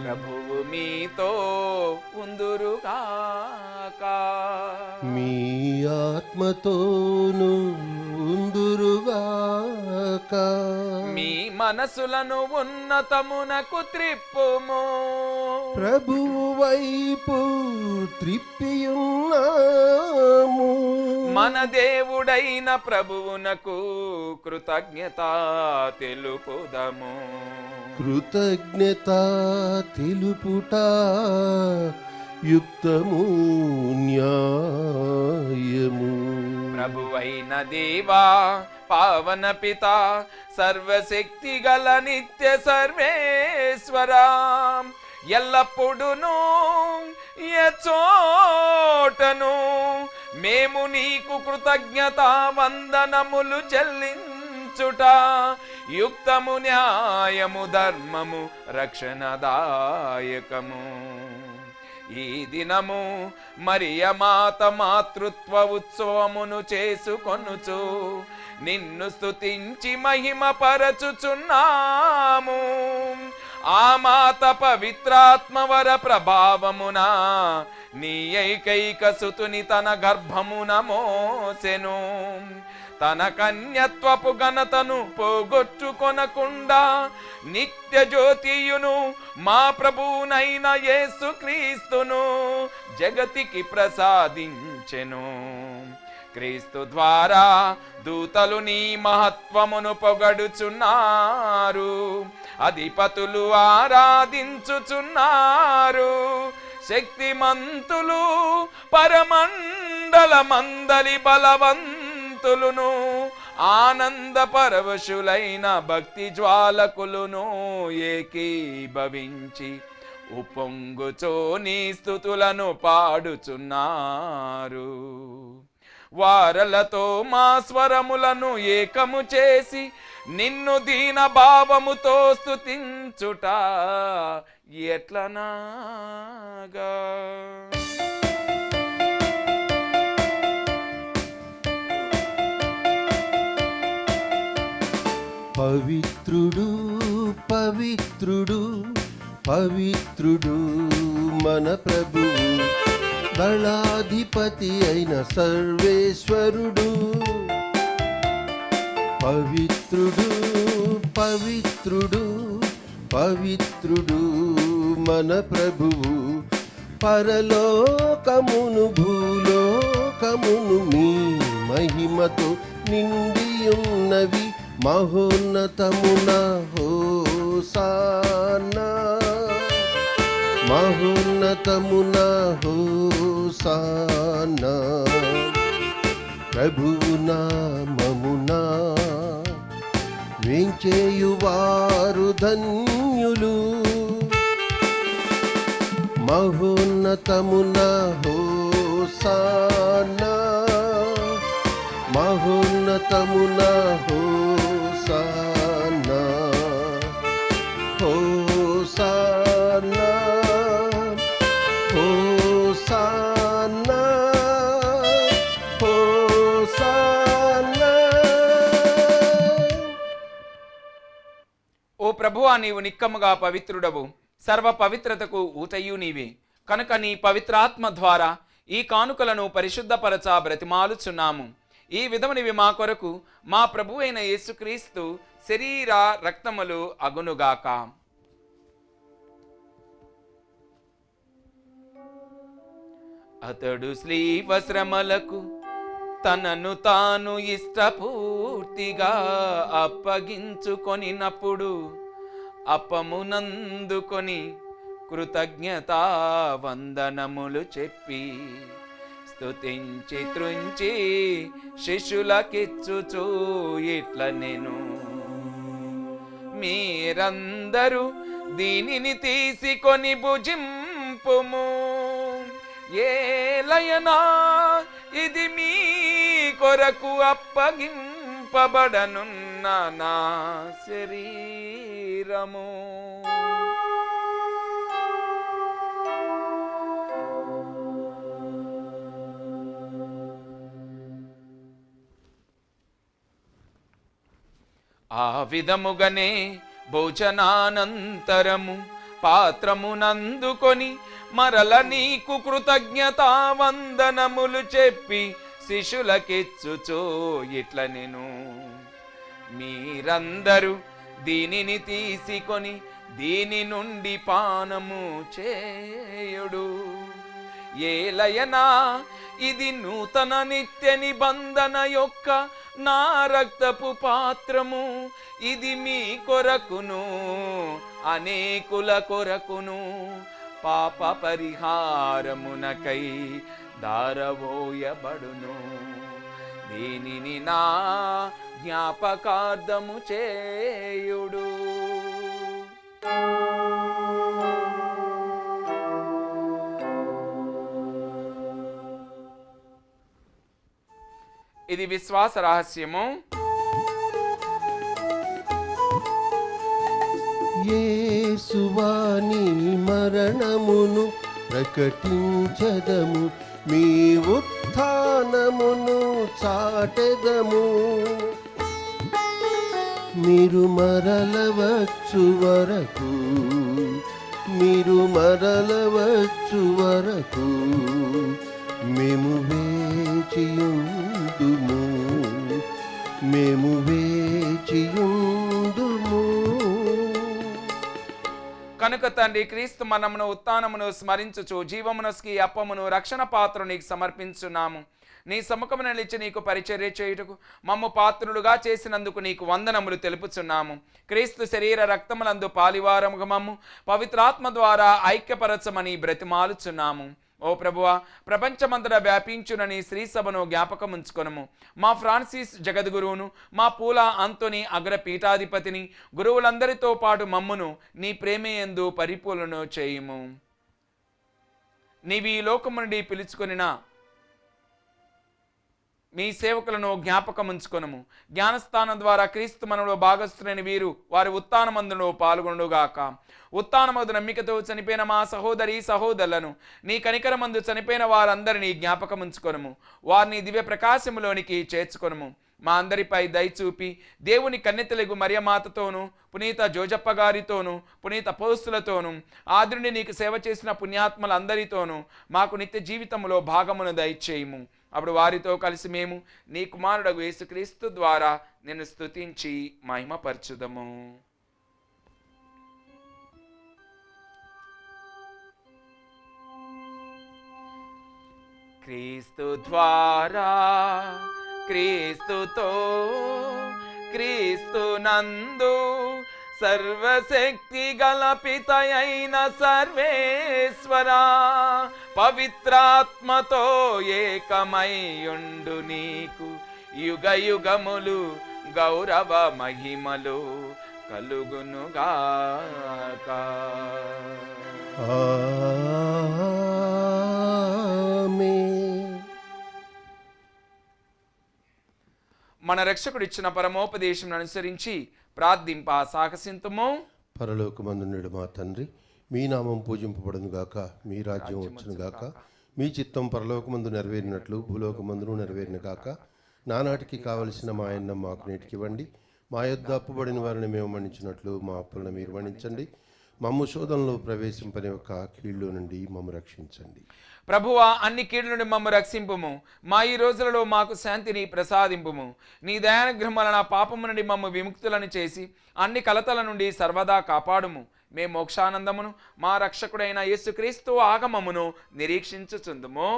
ప్రభువు మీతో ఉందురుగాక. మీ ఆత్మతోను ఉందురుగాక. మీ మనసులను ఉన్నతమునకు త్రిప్పుము. ప్రభువు వైపు త్రిప్పియున్నాము. మన దేవుడైన ప్రభువునకు కృతజ్ఞత తెలుపుదము. కృతజ్ఞత తెలుపుట యుక్తము న్యాయము. ప్రభువైన దేవా, పావన పిత, సర్వశక్తి గల నిత్య సర్వేశ్వరా, ఎల్లప్పుడును ఎచోటను మేము నీకు కృతజ్ఞత వందనములు చెల్లించుట యుక్తము, న్యాయము, ధర్మము, రక్షణదాయకము. ఈ దినము మరియ మాత మాతృత్వ ఉత్సవమును చేసుకొనుచు నిన్ను స్తుతించి మహిమ పరచుచున్నాము. ఆ మాత పవిత్రాత్మవర ప్రభావమున నీ ఏకైక సుతుని తన గర్భమున మోసెను. తన కన్యత్వపు ఘనతను పోగొట్టుకొనకుండా నిత్య జ్యోతియును మా ప్రభువునైన యేసుక్రీస్తును జగతికి ప్రసాదించెను. క్రీస్తు ద్వారా దూతలు నీ మహత్వమును పొగడుచున్నారు, అధిపతులు ఆరాధించుచున్నారు, శక్తిమంతులు పరమండల మందలి బలవంతులును ఆనంద పరవశులైన భక్తి జ్వాలకులును ఏకీభవించి ఉప్పొంగుచో నీ స్తుతులను పాడుచున్నారు. వారలతో మా స్వరములను ఏకము చేసి నిన్ను దీన భావముతో స్తుతించుట ఎట్లనాగా. పవిత్రుడు పవిత్రుడు పవిత్రుడు మన ప్రభువు, దళాధిపతి అయిన సర్వేశ్వరుడు. పవిత్రుడు పవిత్రుడు పవిత్రుడు మన ప్రభువు, పరలోకమును భూలోకమును మీ మహిమతో నిండియున్నవి. మహోన్నతమున హోసానా, మహోన్నతమున హోసానా. ప్రభువు నామమునా వేంచేయువారు ధన్యులు. మహోన్నతమున హోసానా, మహోన్నతమున హోసానా. ప్రభువా, నీవు నిక్కముగా పవిత్రుడవు, సర్వ పవిత్రతకు ఊతయు నీవే. కనుక నీ పవిత్రాత్మ ద్వారా ఈ కానుకలను పరిశుద్ధపరచ బ్రతిమాలుచున్నాము. ఈ విధమునివి మా కొరకు మా ప్రభువైన యేసుక్రీస్తు శరీర రక్తములు అగునుగాక. అతడు స్లీవ శ్రమలకు తనను తాను ఇష్టపూర్తిగా అప్పగించుకొనినప్పుడు అప్పమునందుకొని కృతజ్ఞతా వందనములు చెప్పి స్తుతించి త్రుంచి శిష్యులకిచ్చుచూ ఇట్ల నేను, మీరందరూ దీనిని తీసుకొని భుజింపుము. ఏలయనా ఇది మీ కొరకు అప్పగింపబడనున్న నా శరీరము. ఆ విధముగానే భోజనానంతరము పాత్రమునందుకొని మరల నీకు కృతజ్ఞతా వందనములు చెప్పి శిష్యులకిచ్చుచో ఇట్ల నేను, మీరందరూ దీనిని తీసుకొని దీని నుండి పానము చేయుడు. ఏలయనా ఇది నూతన నిత్య నిబంధన యొక్క నా రక్తపు పాత్రము. ఇది మీ కొరకును అనేకుల కొరకును పాప పరిహారమునకై దారవోయబడును. దీనిని నా జ్ఞాపకార్థము చేయుడు. ఇది విశ్వాస రహస్యము. యేసువా నీ మరణమును ప్రకటించదము, మీ ఉత్థానమును చాటెదము. మీరు మరలవచ్చు వరకు, మీరు మరలవచ్చు వరకు మేము వేచియుందుము, మేము వేచియుందుము. కనుక తండ్రి, క్రీస్తు మనమును ఉత్థానమును స్మరించుచు జీవమునస్కి అప్పమును రక్షణ పాత్ర నీకు సమర్పించున్నాము. నీ సముఖమున నిలిచి నీకు పరిచర్య చేయుటకు మమ్ము పాత్రులుగా చేసినందుకు నీకు వందనములు తెలుపుచున్నాము. క్రీస్తు శరీర రక్తములందు పాలివారముగా మమ్ము పవిత్రాత్మ ద్వారా ఐక్యపరచమని బ్రతిమాలుచున్నాము. ఓ ప్రభువా, ప్రపంచమంతటా వ్యాపించున నీ శ్రీ సభను జ్ఞాపకముంచుకొనుము. మా ఫ్రాన్సిస్ జగద్గురువును, మా పూల అంతోని అగ్ర పీఠాధిపతిని, గురువులందరితో పాటు మమ్మును నీ ప్రేమయందు పరిపూర్ణను చేయుము. నీవి ఈ లోకము నుండి పిలుచుకొనిన మీ సేవకులను జ్ఞాపకముంచుకొనుము. జ్ఞానస్థానం ద్వారా క్రీస్తు మనలో భాగస్థులైన వీరు వారి ఉత్థానమందులో పాల్గొనుగాక. ఉత్థానమందు నమ్మికతో చనిపోయిన మా సహోదరి సహోదరులను నీ కనికరమందు చనిపోయిన వారందరినీ జ్ఞాపకముంచుకొనుము. వారిని దివ్య ప్రకాశములోనికి చేర్చుకొనుము. మా అందరిపై దయచూపి దేవుని కన్నెతెలుగు మరియమాతతోనూ, పునీత జోజప్ప గారితోనూ, పునీత అపోస్తులతోనూ, ఆదురుని నీకు సేవ చేసిన పుణ్యాత్మలందరితోనూ మాకు నిత్య జీవితంలో భాగమును దయచేయము. అప్పుడు వారితో కలిసి మేము నీ కుమారుడగు యేసుక్రీస్తు ద్వారా నిన్ను స్తుతించి మహిమపరచుదము. క్రీస్తు ద్వారా, క్రీస్తుతో, క్రీస్తు నందు సర్వశక్తి గల పితయైన సర్వేశ్వరా, పవిత్రాత్మతో ఏకమైయుండు నీకు యుగ యుగములు గౌరవ మహిమలు కలుగునుగాక. ఆమేన్. మన రక్షకుడు ఇచ్చిన పరమోపదేశం అనుసరించి ప్రార్థింప సాహసింతుము. పరలోకమందుండు మా తండ్రి, మీ నామం పూజింపబడును గాక, మీ రాజ్యం వచ్చును గాక, మీ చిత్తం పరలోకమందు నెరవేరినట్లు భూలోకమందును నెరవేరిన గాక. నానాటికి కావలసిన మా అన్నం మాకు నేటికి ఇవ్వండి, మా యొద్ద అప్పుబడిన వారిని మేము మన్నించినట్లు మా అప్పులను మీరు మన్నించండి. మమ్ము శోధనలో ప్రవేశింపని యొక్క కీళ్ళు నుండి మమ్ము రక్షించండి. ప్రభువా, అన్ని కీడుల నుండి మమ్ము రక్షింపుము. మా ఈ రోజులలో మాకు శాంతిని ప్రసాదింపుము. నీ దయానుగ్రహం వలన పాపము నుండి మమ్ము విముక్తులను చేసి అన్ని కలతల నుండి సర్వదా కాపాడుము. మేము మోక్షానందమును మా రక్షకుడైన యేసుక్రీస్తు ఆగమమును నిరీక్షించుచుందుము.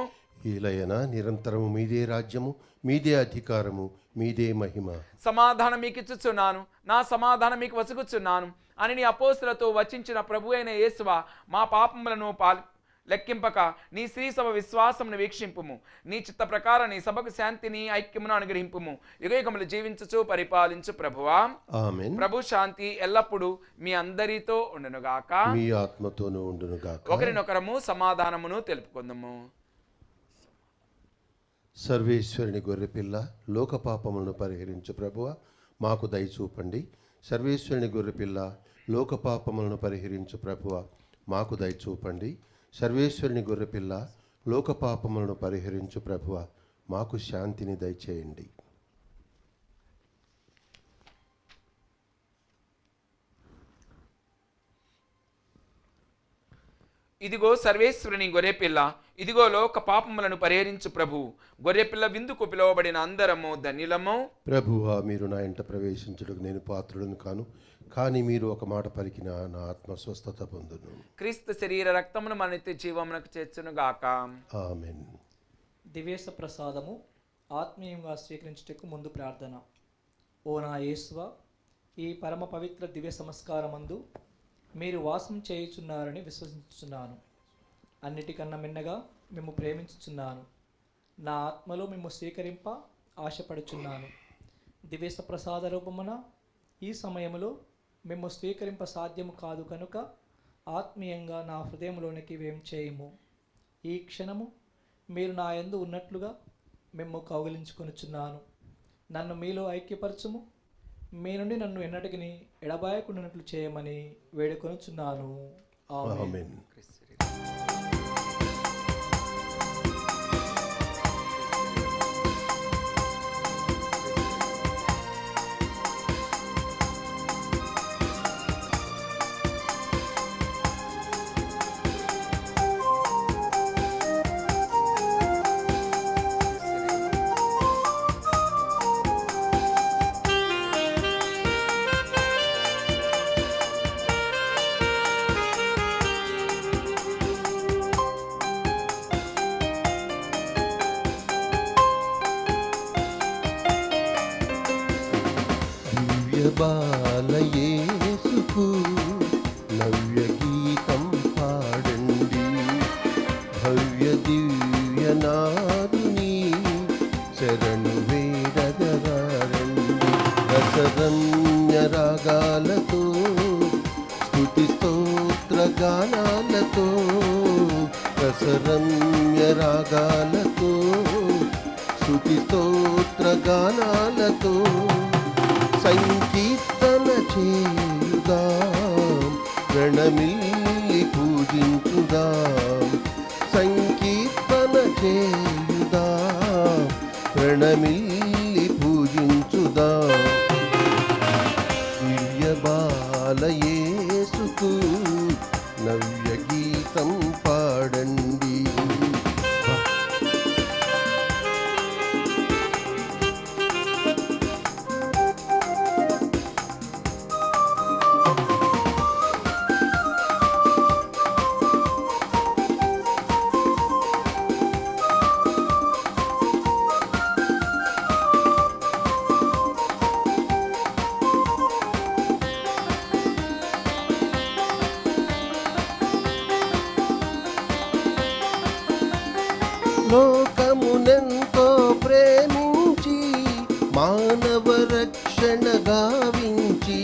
ఈలయన నిరంతరము మీదే రాజ్యము, మీదే అధికారము, మీదే మహిమ. సమాధానం మీకు ఇచ్చుచున్నాను, నా సమాధానం మీకు వసుగుచున్నాను అని నీ అపోస్తులతో వచించిన ప్రభు అయిన యేసువా, మా పాపములను లెక్కింపక నీ శ్రీ సభ విశ్వాసమును వీక్షింపుము. నీ చిత్త ప్రకారం నీ సభకు శాంతిని ఐక్యమును అనుగ్రహింపుము. యుగయుగములు జీవించుచు పరిపాలించు ప్రభువా. ఆమేన్. ప్రభు శాంతి ఎల్లప్పుడూ మీ అందరితో ఉండునుగాక, మీ ఆత్మతోనూ ఉండునుగాక. ఒకరినొకరము సమాధానమును తెలుపుకుందాము. సర్వేశ్వరుని గొర్రెపిల్ల, లోక పాపములను పరిహరించు ప్రభువ, మాకు దయ చూపండి. సర్వేశ్వరుని గొర్రెపిల్ల, లోక పాపములను పరిహరించు ప్రభువ, మాకు దయ చూపండి. సర్వేశ్వరుని గొర్రెపిల్ల, లోక పాపములను పరిహరించు ప్రభువ, మాకు శాంతిని దయచేయండి. ఇదిగో సర్వేశ్వరుని గొర్రెపిల్ల, ఇదిగో లోక పాపములను పరిహరించు ప్రభు. గొర్రెపిల్ల విందుకు పిలువబడిన అందరము ధన్యులము. ప్రభువా, మీరు నా ఇంట ప్రవేశించుటకు నేను పాత్రుడను కాను, కానీ మీరు ఒక మాట పలికిన నా ఆత్మ స్వస్థత పొందును. క్రీస్తు శరీర రక్తమును మన నిత్య జీవమునకు చేర్చును గాక. ఆమేన్. దివ్యేశ ప్రసాదము ఆత్మీయంగా స్వీకరించుటకు ముందు ప్రార్థన. ఓ నా యేసువా, ఈ పరమ పవిత్ర దివ్య సంస్కారమందు మీరు వాసం చేయుచున్నారని విశ్వసించుచున్నాను. అన్నిటికన్నా మిన్నగా మేము ప్రేమించుచున్నాను. నా ఆత్మలో మేము స్వీకరింప ఆశపడుచున్నాను. దివ్యేశ ప్రసాద రూపమున ఈ సమయంలో మేము స్వీకరింప సాధ్యము కాదు కనుక ఆత్మీయంగా నా హృదయంలోనికి వేం చేయము. ఈ క్షణము మీరు నా యందు ఉన్నట్లుగా మేము కౌగిలించుకొనుచున్నాను. నన్ను మీలో ఐక్యపరచుము. మీ నుండి నన్ను ఎన్నటికి ఎడబాయకుండానట్లు చేయమని వేడుకొనుచున్నాను. ఆమేన్. ఆమేన్. బాలయేసుకు నవ్య గీతం పాడండి. భవ్య దివ్యనాదుని శరణు వేడగరండి. రసరమ్య రాగాలతో స్తుతి స్తోత్ర గానాలతో, రసరమ్య రాగాలతో స్తుతి స్తోత్ర గానాలతో సంకీర్తన చేయుదాం, ప్రణమిల్లి పూజించుదాం. సంకీర్తన చేయుదాం, ప్రణమిల్లి పూజించుదాం. దివ్య బాలయేసుకు నవ్య గీతం పాడండి. లోకమునెంతో ప్రేమించి మానవ రక్షణ గావించి,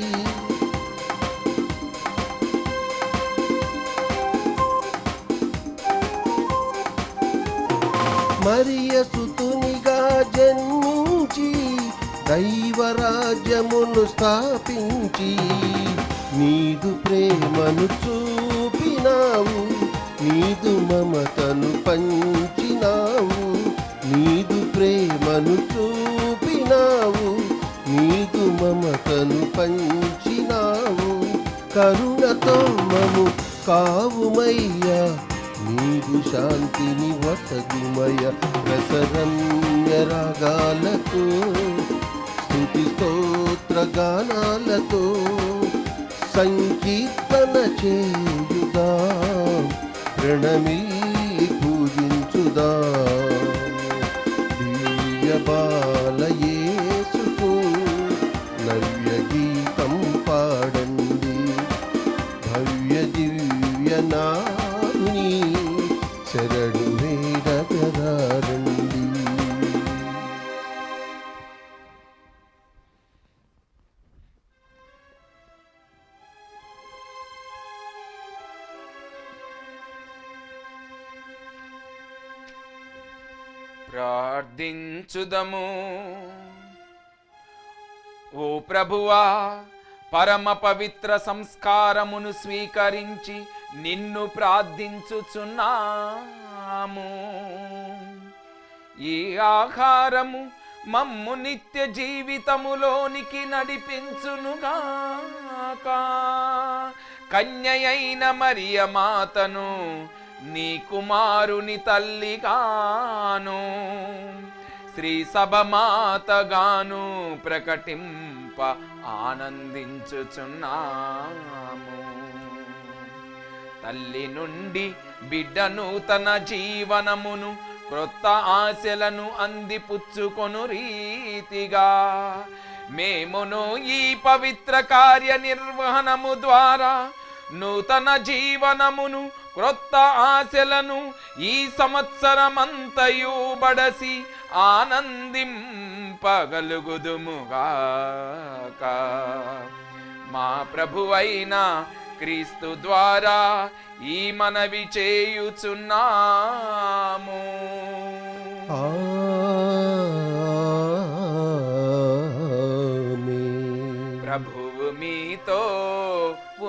మరియ సుతునిగా జన్మించి దైవరాజ్యమును స్థాపించి, నీదు ప్రేమను చూపినావు, నీదు మమతను పంచినావు. నీదు ప్రేమను చూపినావు, నీదు మమతను సొమ్మము కావుమయ్యా, నీవు శాంతిని వసగుమయ. రసరమ్య రాగాలతో స్తుతి స్తోత్ర గానాలతో సంకీర్తన చేయుదా, ప్రణమీ పూజించుదా. దివ్య బాలయేసుకు నవ్య గీతం పాడండి, భవ్య దివ్య నాని శరణు వేడగరారండి. ప్రార్థించుదము. ఓ ప్రభువా, పరమ పవిత్ర సంస్కారమును స్వీకరించి నిన్ను ప్రార్థించుచున్నాము. ఈ ఆహారము మమ్ము నిత్య జీవితములోనికి నడిపించునుగాక. కన్యయైన మరియ మాతను నీ కుమారుని తల్లిగాను శ్రీ సభమాతగాను ప్రకటింప ఆనందించుచున్నాము. తల్లి నుండి బిడ్డను తన జీవనమును క్రొత్త ఆశలను అందిపుచ్చుకొను రీతిగా మేమును ఈ పవిత్ర కార్య నిర్వహణము ద్వారా నూతన జీవనమును క్రొత్త ఆశలను ఈ సంవత్సరమంతయు బడసి ఆనందింపగలుగుదుముగాక. మా ప్రభువైన క్రీస్తు ద్వారా ఈ మనవి చేయుచున్నాము. ప్రభువు మీతో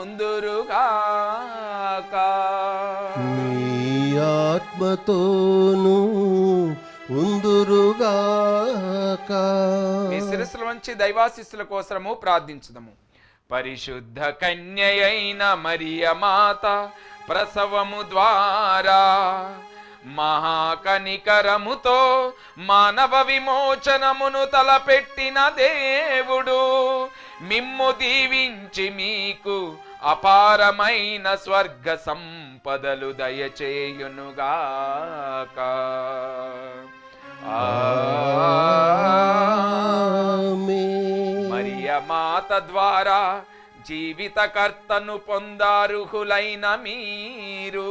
ఉందురుగాక. నీ ఆత్మతోను ఉందురుగాక. మీ శిరస్సుల వంచి దైవాశీస్సుల కోసము ప్రార్థించుదము. పరిశుద్ధ కన్యయైన మరియ మాత ప్రసవము ద్వారా మహాకనికరముతో మానవ విమోచనమును తలపెట్టిన దేవుడు మిమ్ము దీవించి మీకు అపారమైన స్వర్గ సంపదలు దయచేయునుగాక. మరియ మాత ద్వారా జీవితకర్తను పొందారుహులైన మీరు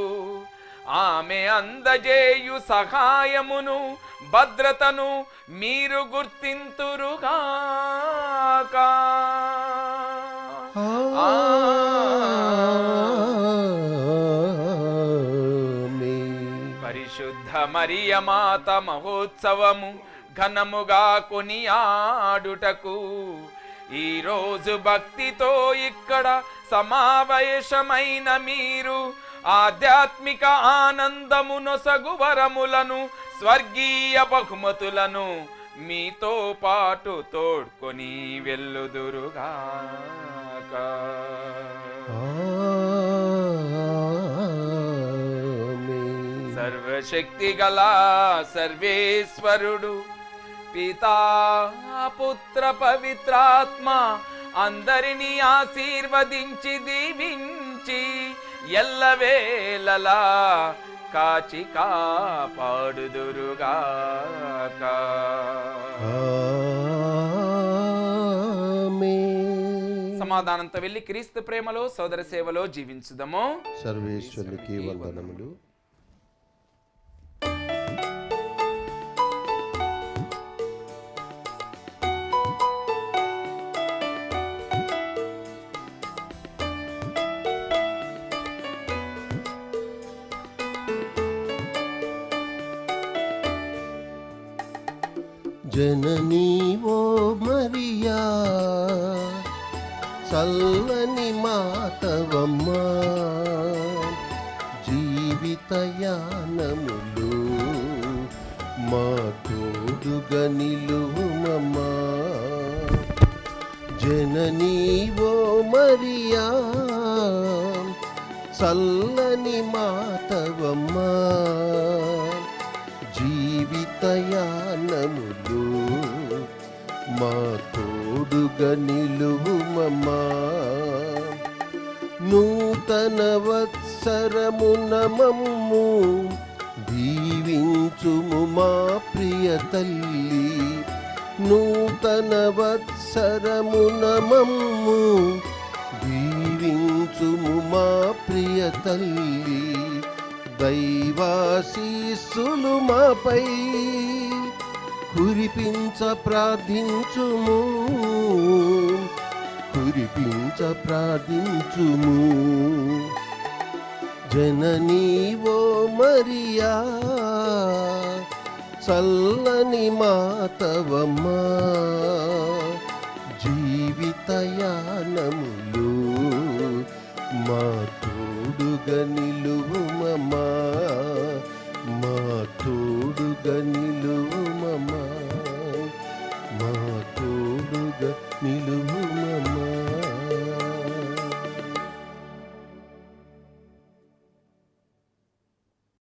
ఆమె అందజేయు సహాయమును భద్రతను మీరు గుర్తింతురుగాక. పరిశుద్ధ మరియ మాత మహోత్సవము ఘనముగా కొనియాడుటకు ఈరోజు భక్తితో ఇక్కడ సమావేశమైన మీరు ఆధ్యాత్మిక ఆనందమునొసగు వరములను స్వర్గీయ బహుమతులను మీతో పాటు తోడ్కొని వెళ్ళుదురుగాక. సర్వశక్తి గల సర్వేశ్వరుడు పితా పుత్ర పవిత్రాత్మ అందరినీ ఆశీర్వదించి దీవించి ఎల్లవేళలా కాచి కాపాడుదురుగాక. సమాధానంతో వెళ్ళి క్రీస్తు ప్రేమలో సోదర సేవలో జీవించుదము. సర్వేశ్వరునికి వందనములు. జననీవో మరియా చల్లని మాతవమ్మా, జీవితయానములు మా తోడుగా నిలువుమమ్మా. జననీవో మరియా చల్లని మాతవమ్మా, జీవితయానములు మా తోడుగా నిలువుమమ్మా. నూతన వత్సరమున మమ్ము దీవించుము మా ప్రియ తల్లి, నూతన వత్సరమున మమ్ము దీవించుము మా ప్రియ తల్లి. దైవాశీస్సులు మాపై కురిపించ ప్రార్థించుము, కురిపించ ప్రార్థించుము. జననీ ఓ మరియా, చల్లని మాతవమ్మా, జీవితయానములు మా తోడుగా నిలువుమమ్మా.